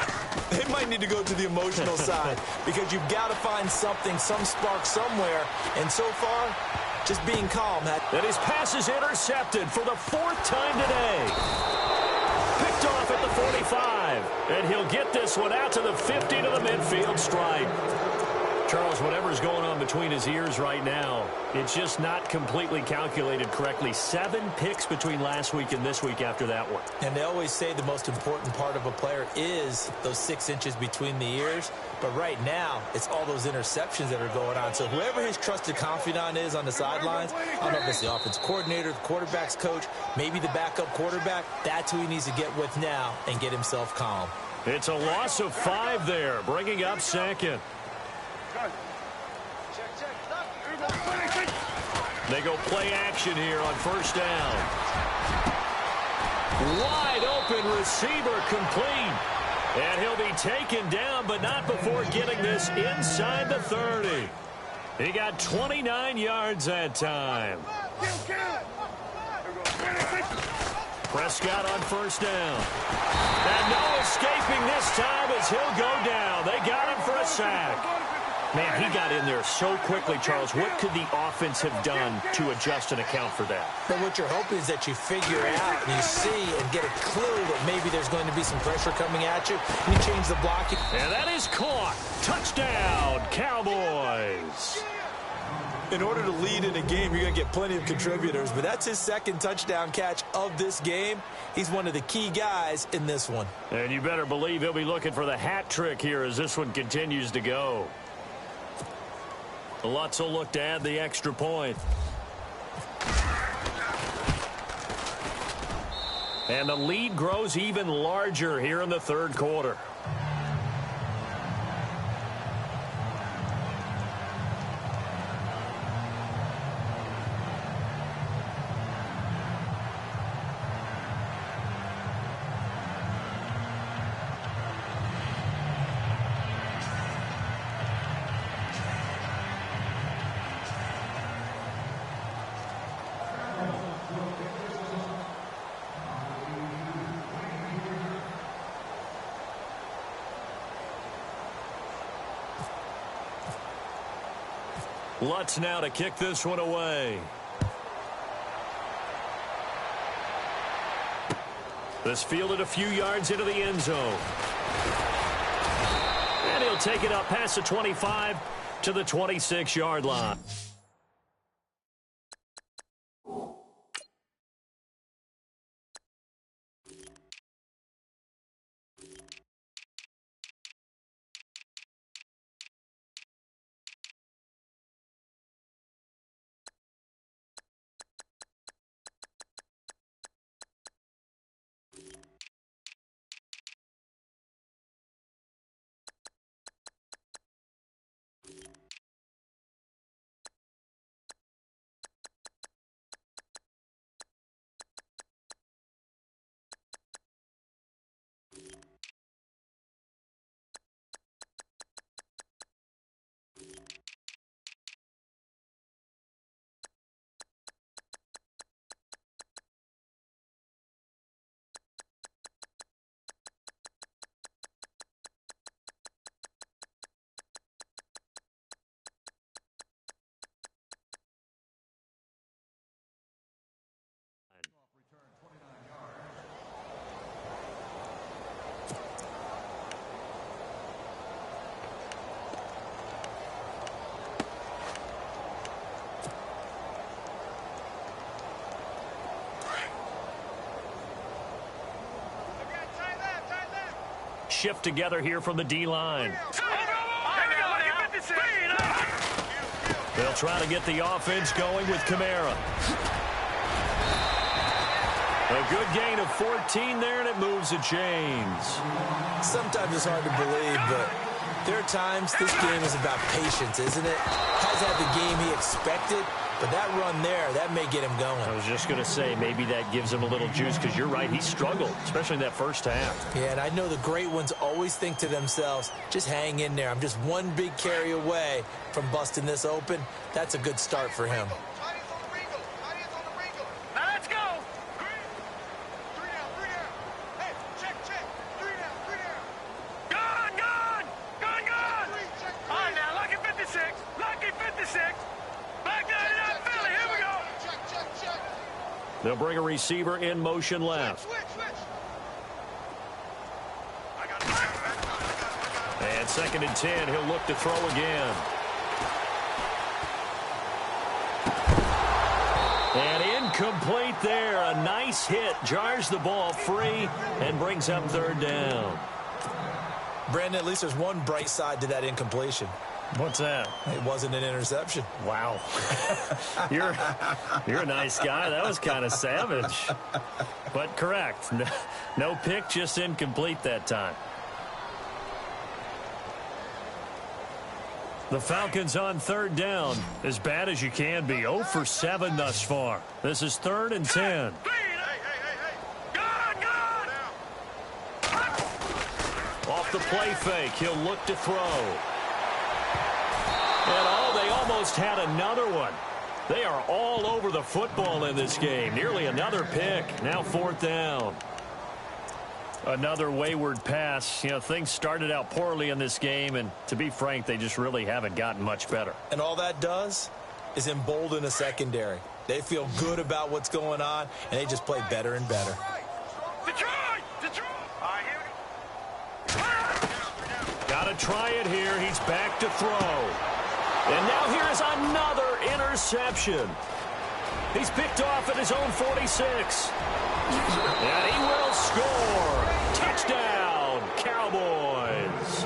They might need to go to the emotional side because you've got to find something, some spark somewhere. And so far, just being calm. And his pass is intercepted for the 4th time today. Picked off at the 45. And he'll get this one out to the 50 to the midfield stripe. Charles, whatever's going on between his ears right now, it's just not completely calculated correctly. 7 picks between last week and this week after that one. And they always say the most important part of a player is those 6 inches between the ears. But right now, it's all those interceptions that are going on. So whoever his trusted confidant is on the sidelines, I don't know if it's the offense coordinator, the quarterback's coach, maybe the backup quarterback, that's who he needs to get with now and get himself calm. It's a loss of 5 there, bringing up 2nd. They go play action here on 1st down. Wide open receiver complete. And he'll be taken down, but not before getting this inside the 30. He got 29 yards that time. Prescott on 1st down. And no escaping this time as he'll go down. They got him for a sack. Man, he got in there so quickly, Charles. What could the offense have done to adjust and account for that? But what you're hoping is that you figure out and you see and get a clue that maybe there's going to be some pressure coming at you, and you change the blocking. And that is caught. Touchdown, Cowboys. In order to lead in a game, you're going to get plenty of contributors, but that's his 2nd touchdown catch of this game. He's one of the key guys in this one. And you better believe he'll be looking for the hat trick here as this one continues to go. Lutz will look to add the extra point. And the lead grows even larger here in the 3rd quarter. Lutz now to kick this one away. This fielded a few yards into the end zone. And he'll take it up past the 25 to the 26-yard line. Shift together here from the D-line. They'll try to get the offense going with Kamara. A good gain of 14 there, and it moves the chains. Sometimes it's hard to believe, but there are times this game is about patience, isn't it? Has had the game he expected, but that run there, that may get him going. I was just going to say, maybe that gives him a little juice, because you're right, he struggled, especially in that first half. Yeah, and I know the great ones always think to themselves, just hang in there. I'm just one big carry away from busting this open. That's a good start for him. Back there in that Philly. They'll bring a receiver in motion left. And 2nd and 10, he'll look to throw again. And incomplete there. A nice hit. Jars the ball free and brings up 3rd down. Brandon, at least there's one bright side to that incompletion. What's that? It wasn't an interception. Wow. You're a nice guy. That was kind of savage. But correct. No pick, just incomplete that time. The Falcons on 3rd down. As bad as you can be. 0 for 7 thus far. This is 3rd and 10. Off the play fake, he'll look to throw. And they almost had another one. They are all over the football in this game. Nearly another pick. Now 4th down. Another wayward pass. You know, things started out poorly in this game, and to be frank, they just really haven't gotten much better. And all that does is embolden a secondary. They feel good about what's going on, and they just play better and better. Got to try it here. He's back to throw. And now here's another interception. He's picked off at his own 46. And he will score. Touchdown, Cowboys.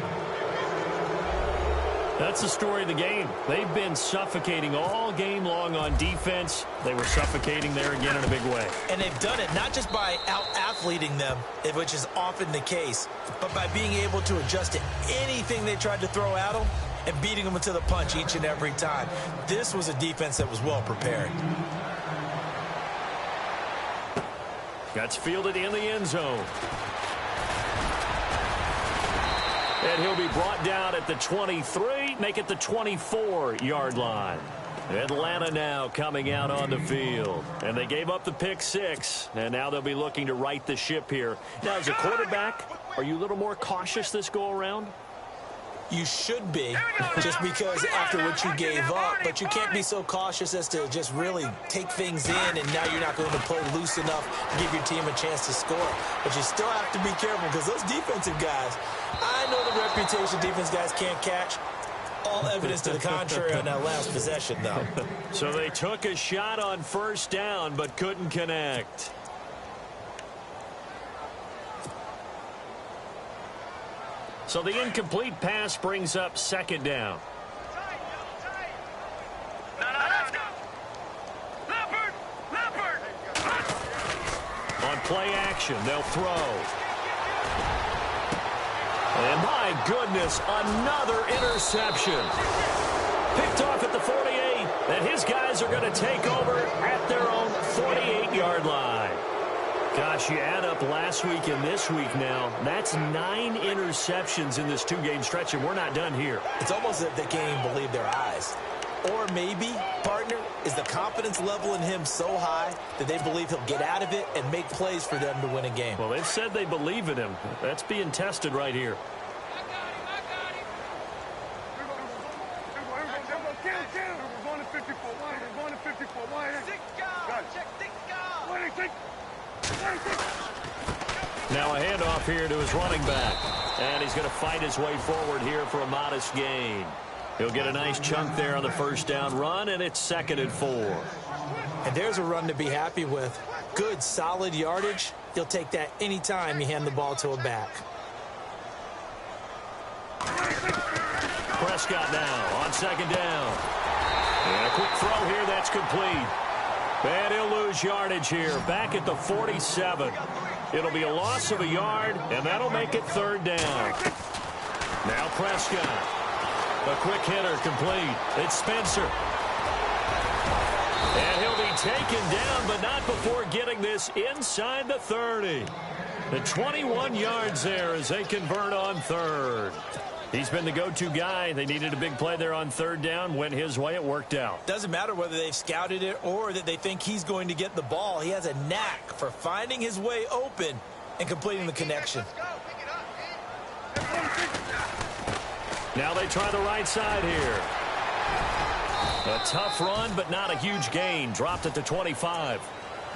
That's the story of the game. They've been suffocating all game long on defense. They were suffocating there again in a big way. And they've done it not just by out-athleting them, which is often the case, but by being able to adjust to anything they tried to throw at them and beating them to the punch each and every time. This was a defense that was well prepared. That's fielded in the end zone. And he'll be brought down at the 23, make it the 24-yard line. Atlanta now coming out on the field. And they gave up the pick 6, and now they'll be looking to right the ship here. Now, as a quarterback, are you a little more cautious this go-around? You should be, just because after what you gave up, but you can't be so cautious as to just really take things in, and now you're not going to play loose enough to give your team a chance to score. But you still have to be careful, because those defensive guys, I know the reputation defense guys can't catch. All evidence to the contrary on that last possession, though. So they took a shot on 1st down, but couldn't connect. So the incomplete pass brings up 2nd down. On play action, they'll throw. And my goodness, another interception. Picked off at the 48, and his guys are going to take over at their own 48-yard line. Gosh, you add up last week and this week now, that's 9 interceptions in this 2-game stretch, and we're not done here. It's almost as if they can't even believe their eyes. Or maybe, partner, is the confidence level in him so high that they believe he'll get out of it and make plays for them to win a game. Well, they've said they believe in him. That's being tested right here. Now a handoff here to his running back. And he's going to fight his way forward here for a modest gain. He'll get a nice chunk there on the 1st down run, and it's 2nd and 4. And there's a run to be happy with. Good, solid yardage. You'll take that anytime you hand the ball to a back. Prescott now on 2nd down. And a quick throw here, that's complete. And he'll lose yardage here, back at the 47. It'll be a loss of a yard, and that'll make it 3rd down. Now Prescott. A quick hitter complete. It's Spencer. And he'll be taken down, but not before getting this inside the 30. The 21 yards there as they convert on 3rd. He's been the go-to guy. They needed a big play there on 3rd down. Went his way. It worked out. Doesn't matter whether they've scouted it or that they think he's going to get the ball. He has a knack for finding his way open and completing the connection. Now they try the right side here. A tough run, but not a huge gain. Dropped at the 25.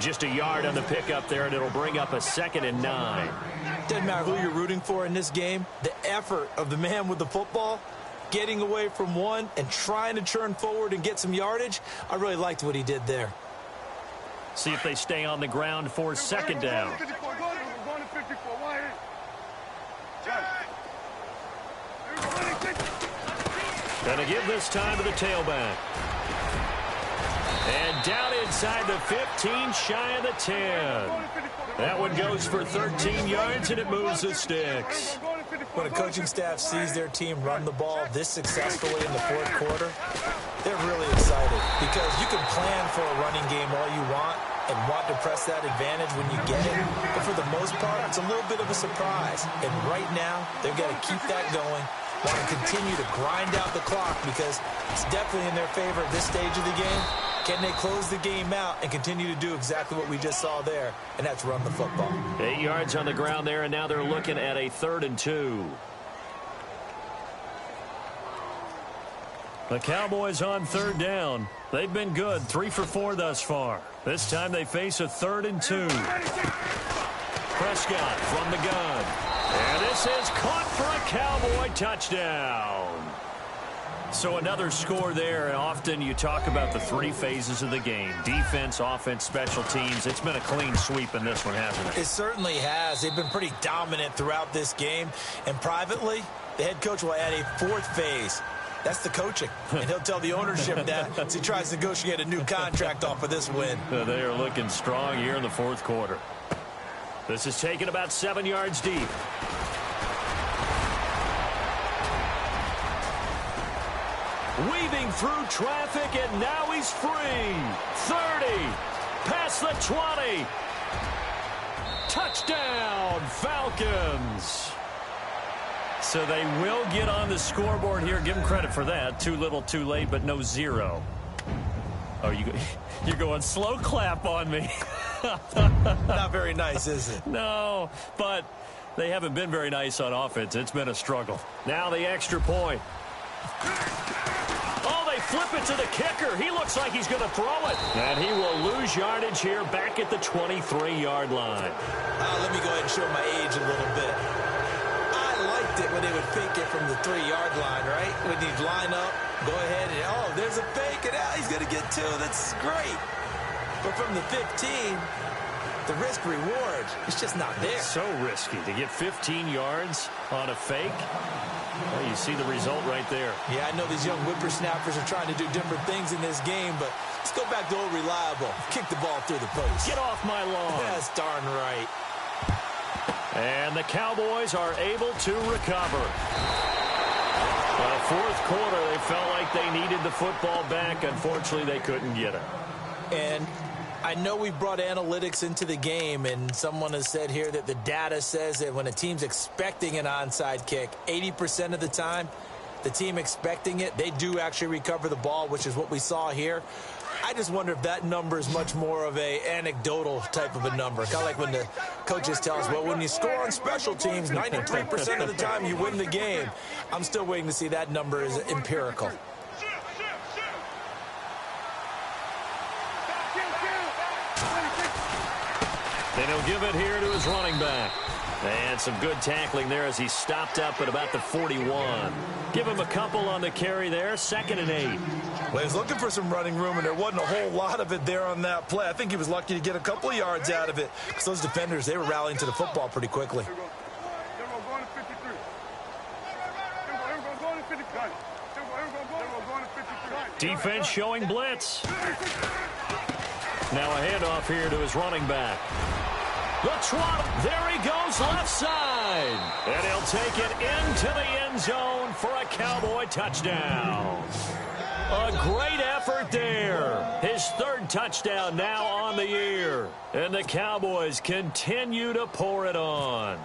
Just a yard on the pickup there, and it'll bring up a 2nd and 9. Doesn't matter who you're rooting for in this game. The effort of the man with the football, getting away from one and trying to turn forward and get some yardage, I really liked what he did there. See if they stay on the ground for 2nd down. Gonna give this time to the tailback. And down inside the 15, shy of the 10. That one goes for 13 yards, and it moves the sticks. When a coaching staff sees their team run the ball this successfully in the 4th quarter, they're really excited because you can plan for a running game all you want and want to press that advantage when you get it. But for the most part, it's a little bit of a surprise. And right now, they're going to keep that going, want to continue to grind out the clock because it's definitely in their favor at this stage of the game. Can they close the game out and continue to do exactly what we just saw there, and that's run the football. 8 yards on the ground there, and now they're looking at a 3rd and 2. The Cowboys on 3rd down. They've been good, 3 for 4 thus far. This time they face a 3rd and 2. Prescott from the gun. And this is caught for a Cowboy touchdown. So another score there, and often you talk about the 3 phases of the game. Defense, offense, special teams. It's been a clean sweep in this one, hasn't it? It certainly has. They've been pretty dominant throughout this game. And privately, the head coach will add a 4th phase. That's the coaching. And he'll tell the ownership that as he tries to negotiate a new contract off of this win. They are looking strong here in the 4th quarter. This is taken about 7 yards deep. Weaving through traffic, and now he's free. 30, past the 20. Touchdown, Falcons. So they will get on the scoreboard here. Give them credit for that. Too little, too late, but no 0. Oh, you're going slow clap on me. Not very nice, is it? No, but they haven't been very nice on offense. It's been a struggle. Now the extra point. Oh, they flip it to the kicker. He looks like he's going to throw it. And he will lose yardage here back at the 23-yard line. Let me go ahead and show my age a little bit. I liked it when they would fake it from the 3-yard line, right? When he'd line up, go ahead, and oh, there's a fake, and he's going to get 2. That's great. But from the 15, the risk-reward is just not there. It's so risky to get 15 yards on a fake. Well, you see the result right there. Yeah, I know these young whippersnappers are trying to do different things in this game, but let's go back to old reliable. Kick the ball through the post. Get off my lawn. That's darn right. And the Cowboys are able to recover. The 4th quarter, they felt like they needed the football back. Unfortunately, they couldn't get it. And I know we brought analytics into the game, and someone has said here that the data says that when a team's expecting an onside kick, 80% of the time, the team expecting it, they do actually recover the ball, which is what we saw here. I just wonder if that number is much more of a anecdotal type of a number. Kind of like when the coaches tell us, well, when you score on special teams, 93% of the time you win the game. I'm still waiting to see that number is empirical. And he'll give it here to his running back. And some good tackling there as he stopped up at about the 41. Give him a couple on the carry there. 2nd and 8. Well, he was looking for some running room, and there wasn't a whole lot of it there on that play. I think he was lucky to get a couple of yards out of it because those defenders, they were rallying to the football pretty quickly. Defense showing blitz. Now a handoff here to his running back. The trot. There he goes left side. And he'll take it into the end zone for a Cowboy touchdown. A great effort there. His 3rd touchdown now on the year. And the Cowboys continue to pour it on.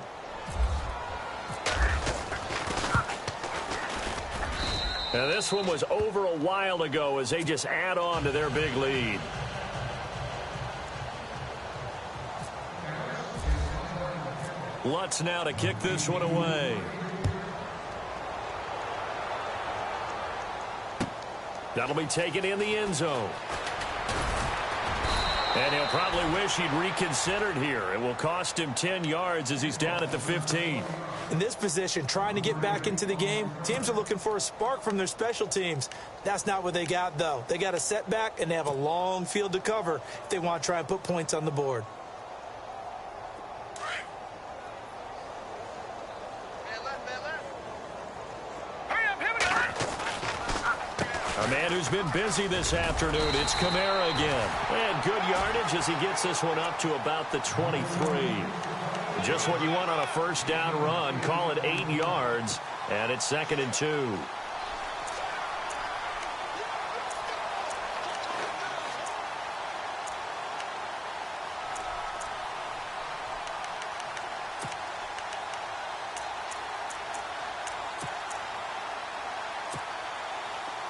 Now this one was over a while ago as they just add on to their big lead. Lutz now to kick this one away. That'll be taken in the end zone. And he'll probably wish he'd reconsidered here. It will cost him 10 yards as he's down at the 15. In this position, trying to get back into the game, teams are looking for a spark from their special teams. That's not what they got, though. They got a setback, and they have a long field to cover if they want to try and put points on the board. A man who's been busy this afternoon, it's Kamara again. And good yardage as he gets this one up to about the 23. Just what you want on a first down run. Call it 8 yards, and it's 2nd and 2.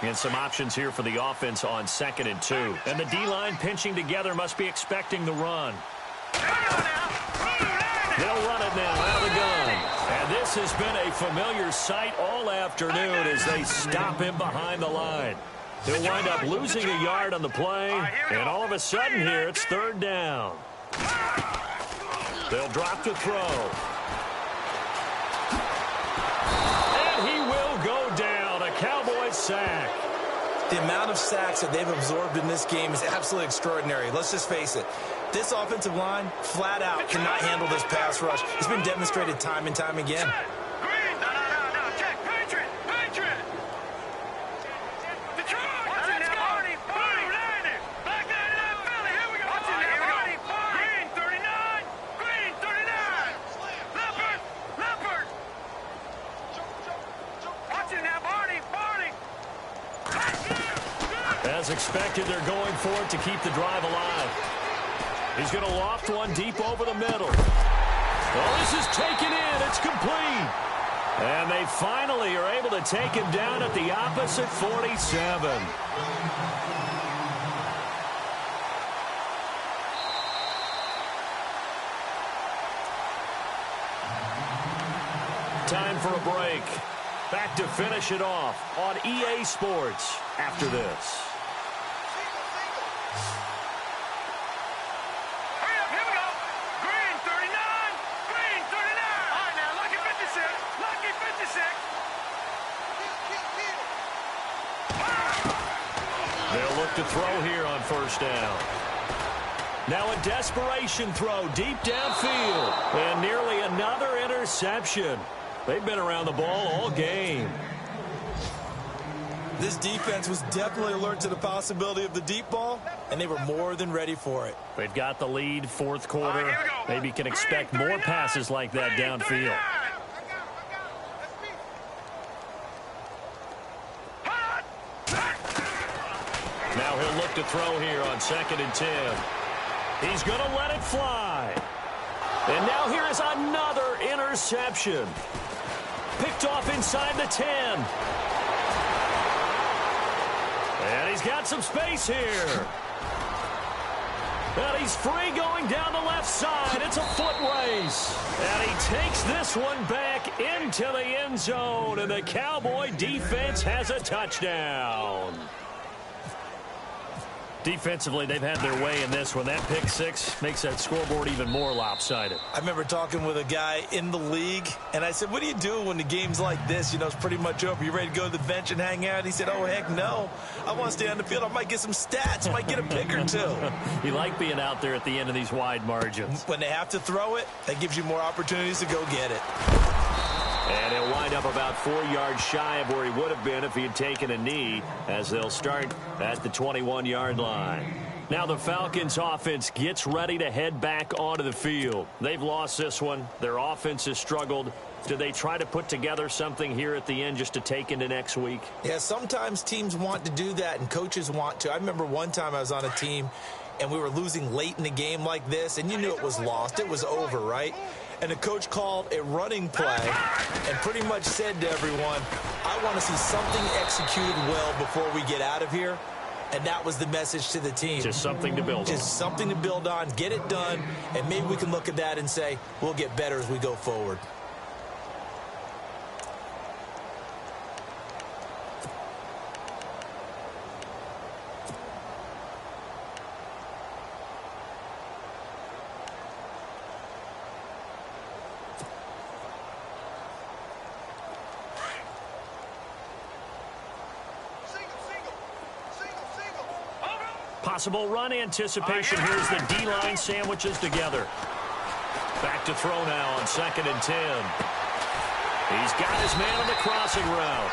And some options here for the offense on 2nd and 2. And the D-line pinching together must be expecting the run. They'll run it now out of the gun. And this has been a familiar sight all afternoon as they stop him behind the line. He'll wind up losing a yard on the play. And all of a sudden here, it's 3rd down. They'll drop the throw. And he will go down. A Cowboys sack. The amount of sacks that they've absorbed in this game is absolutely extraordinary. Let's just face it. This offensive line, flat out, cannot handle this pass rush. It's been demonstrated time and time again. No. Check. Patriot. Detroit. Let's go. Black 99 Philly. Here we go. Green 39. Leopard. Watch it now, Barney. As expected, they're going for it to keep the drive alive. He's going to loft one deep over the middle. Well, this is taken in. It's complete. And they finally are able to take him down at the opposite 47. Time for a break. Back to finish it off on EA Sports after this. Here we go. Green 39. All right, now, lucky 56. They'll look to throw here on first down. Now a desperation throw deep downfield. And nearly another interception. They've been around the ball all game. This defense was definitely alert to the possibility of the deep ball, and they were more than ready for it. They've got the lead, 4th quarter. Maybe can expect more passes like that downfield. Now he'll look to throw here on 2nd and 10. He's going to let it fly. And now here is another interception. Picked off inside the 10. And he's got some space here. And he's free going down the left side. It's a foot race. And he takes this one back into the end zone. And the Cowboy defense has a touchdown. Defensively, they've had their way in this one. That pick six makes that scoreboard even more lopsided. I remember talking with a guy in the league, and I said, what do you do when the game's like this? You know, it's pretty much over. You ready to go to the bench and hang out? He said, oh, heck no. I want to stay on the field. I might get some stats. Might get a pick or two. You like being out there at the end of these wide margins. When they have to throw it, that gives you more opportunities to go get it. And he'll wind up about 4 yards shy of where he would have been if he had taken a knee, as they'll start at the 21-yard line. Now the Falcons offense gets ready to head back onto the field. They've lost this one. Their offense has struggled. Do they try to put together something here at the end just to take into next week? Yeah, sometimes teams want to do that and coaches want to. I remember one time I was on a team and we were losing late in the game like this, and you knew it was lost. It was over, right? And the coach called a running play and pretty much said to everyone, I want to see something executed well before we get out of here. And that was the message to the team. Just something to build on. Just something to build on, get it done, and maybe we can look at that and say, we'll get better as we go forward. Possible run anticipation. Here's the D-line sandwiches together. Back to throw now on 2nd and 10. He's got his man on the crossing route.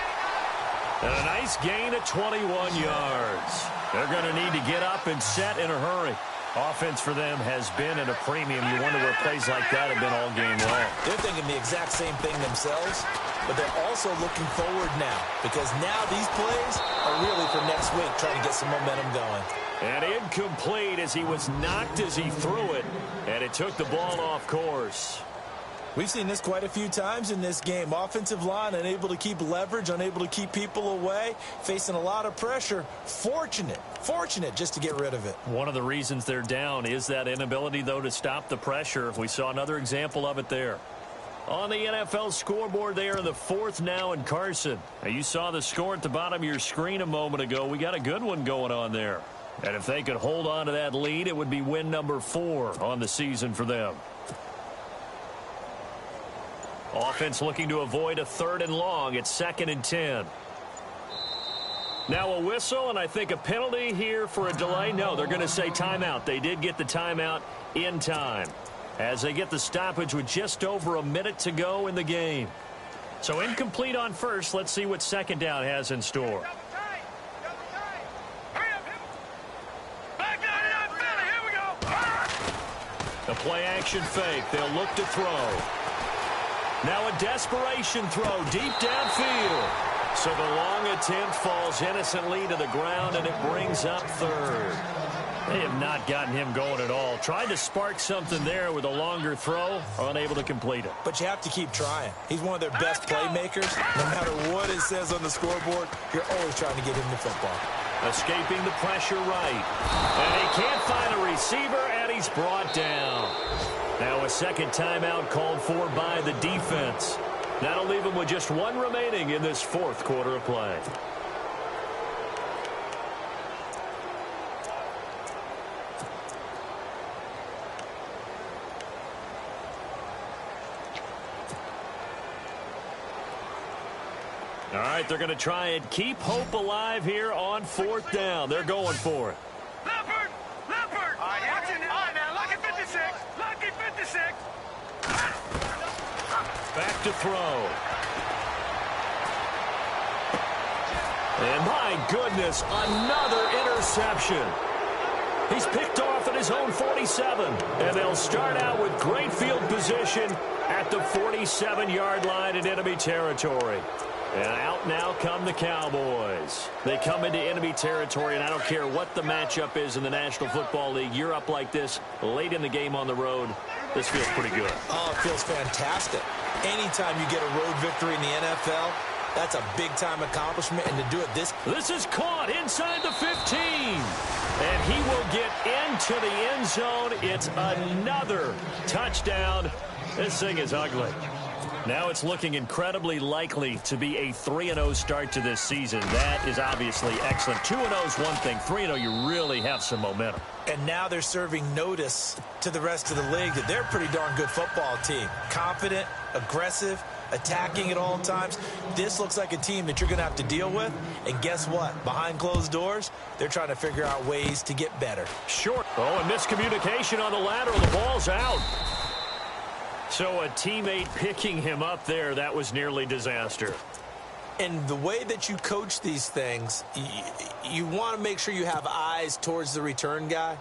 And a nice gain of 21 yards. They're going to need to get up and set in a hurry. Offense for them has been at a premium. You wonder where plays like that have been all game long. They're thinking the exact same thing themselves, but they're also looking forward now because now these plays are really for next week, trying to get some momentum going. And incomplete as he was knocked as he threw it, and it took the ball off course. We've seen this quite a few times in this game. Offensive line unable to keep leverage, unable to keep people away, facing a lot of pressure. Fortunate just to get rid of it. One of the reasons they're down is that inability, though, to stop the pressure. We saw another example of it there. On the NFL scoreboard there in the 4th now in Carson. Now, you saw the score at the bottom of your screen a moment ago. We got a good one going on there. And if they could hold on to that lead, it would be win number 4 on the season for them. Offense looking to avoid a 3rd and long. It's 2nd and 10. Now a whistle, and I think a penalty here for a delay. No, they're going to say timeout. They did get the timeout in time as they get the stoppage with just over a minute to go in the game. So incomplete on first. Let's see what 2nd down has in store. A play-action fake. They'll look to throw. Now a desperation throw deep downfield. So the long attempt falls innocently to the ground, and it brings up 3rd. They have not gotten him going at all. Tried to spark something there with a longer throw, unable to complete it. But you have to keep trying. He's one of their best playmakers. No matter what it says on the scoreboard, you're always trying to get him the football. Escaping the pressure right. And he can't find a receiver, and he's brought down. Now a 2nd timeout called for by the defense. That'll leave him with just 1 remaining in this 4th quarter of play. All right, they're going to try and keep hope alive here on 4th down. They're going for it. Leopard! Watching it. All right, now, lucky 56. Lucky 56. Back to throw. And my goodness, another interception. He's picked off at his own 47. And they'll start out with great field position at the 47-yard line in enemy territory. And out now come the Cowboys. They come into enemy territory, and I don't care what the matchup is in the National Football League. You're up like this late in the game on the road. This feels pretty good. Oh, it feels fantastic. Anytime you get a road victory in the NFL, that's a big-time accomplishment, and to do it this is caught inside the 15. And he will get into the end zone. It's another touchdown. This thing is ugly. Now it's looking incredibly likely to be a 3-0 start to this season. That is obviously excellent. 2-0 is one thing. 3-0, you really have some momentum. And now they're serving notice to the rest of the league that they're a pretty darn good football team. Confident, aggressive, attacking at all times. This looks like a team that you're going to have to deal with. And guess what? Behind closed doors, they're trying to figure out ways to get better. Short. Oh, and miscommunication on the lateral. The ball's out. So a teammate picking him up there, that was nearly disaster. And the way that you coach these things, you want to make sure you have eyes towards the return guy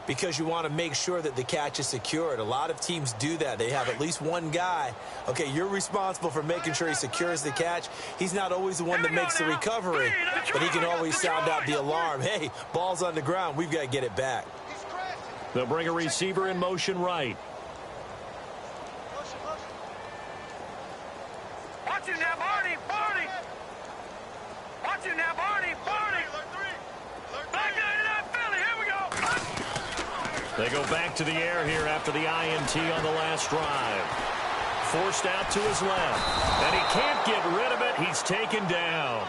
because you want to make sure that the catch is secured. A lot of teams do that. They have at least one guy. Okay, you're responsible for making sure he secures the catch. He's not always the one that makes the recovery, but he can always sound out the alarm. Hey, ball's on the ground. We've got to get it back. They'll bring a receiver in motion right. Watch it now, Barney. Watch it now, Barney. Back into that Philly. Here we go. They go back to the air here after the INT on the last drive. Forced out to his left. And he can't get rid of it. He's taken down.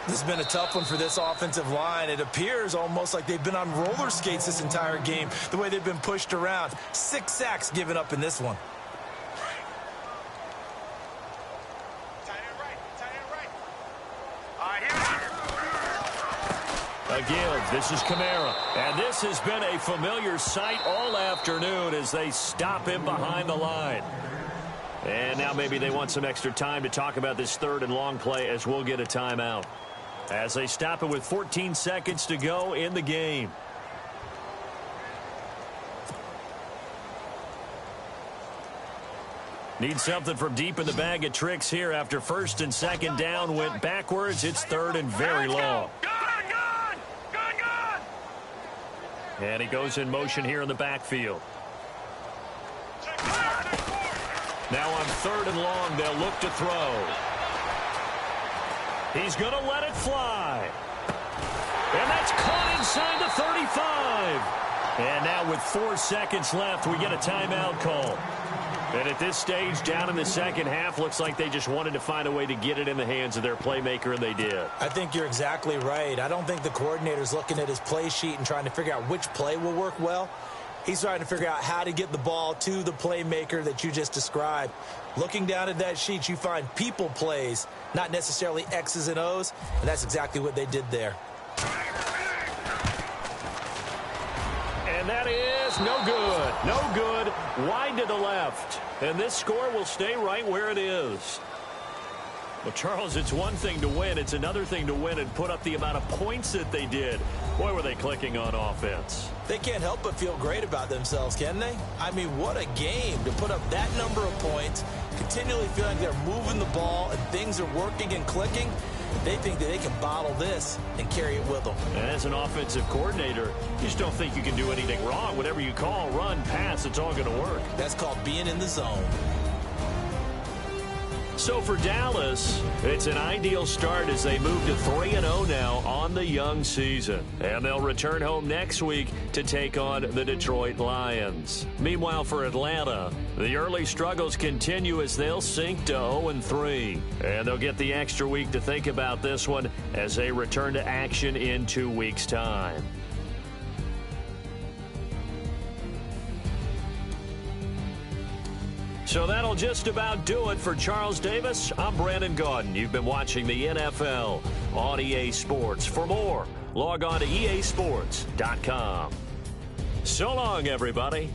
This has been a tough one for this offensive line. It appears almost like they've been on roller skates this entire game, the way they've been pushed around. 6 sacks given up in this one. A give. This is Kamara. And this has been a familiar sight all afternoon as they stop him behind the line. And now maybe they want some extra time to talk about this third and long play as we'll get a timeout. As they stop it with 14 seconds to go in the game. Need something from deep in the bag of tricks here after first and second down went backwards. It's third and very long. And he goes in motion here in the backfield. Now on third and long, they'll look to throw. He's going to let it fly. And that's caught inside the 35. And now with 4 seconds left, we get a timeout call. And at this stage, down in the second half, looks like they just wanted to find a way to get it in the hands of their playmaker, and they did. I think you're exactly right. I don't think the coordinator's looking at his play sheet and trying to figure out which play will work well. He's trying to figure out how to get the ball to the playmaker that you just described. Looking down at that sheet, you find people plays, not necessarily X's and O's, and that's exactly what they did there. And that is no good. No good. Wide to the left. And this score will stay right where it is. Well, Charles, it's one thing to win. It's another thing to win and put up the amount of points that they did. Boy, were they clicking on offense. They can't help but feel great about themselves, can they? I mean, what a game to put up that number of points, continually feeling like they're moving the ball and things are working and clicking. They think that they can bottle this and carry it with them. And as an offensive coordinator, you just don't think you can do anything wrong. Whatever you call, run, pass, it's all going to work. That's called being in the zone. So for Dallas, it's an ideal start as they move to 3-0 now on the young season. And they'll return home next week to take on the Detroit Lions. Meanwhile, for Atlanta, the early struggles continue as they'll sink to 0-3. And they'll get the extra week to think about this one as they return to action in 2 weeks' time. So that'll just about do it for Charles Davis. I'm Brandon Gaudin. You've been watching the NFL on EA Sports. For more, log on to easports.com. So long, everybody.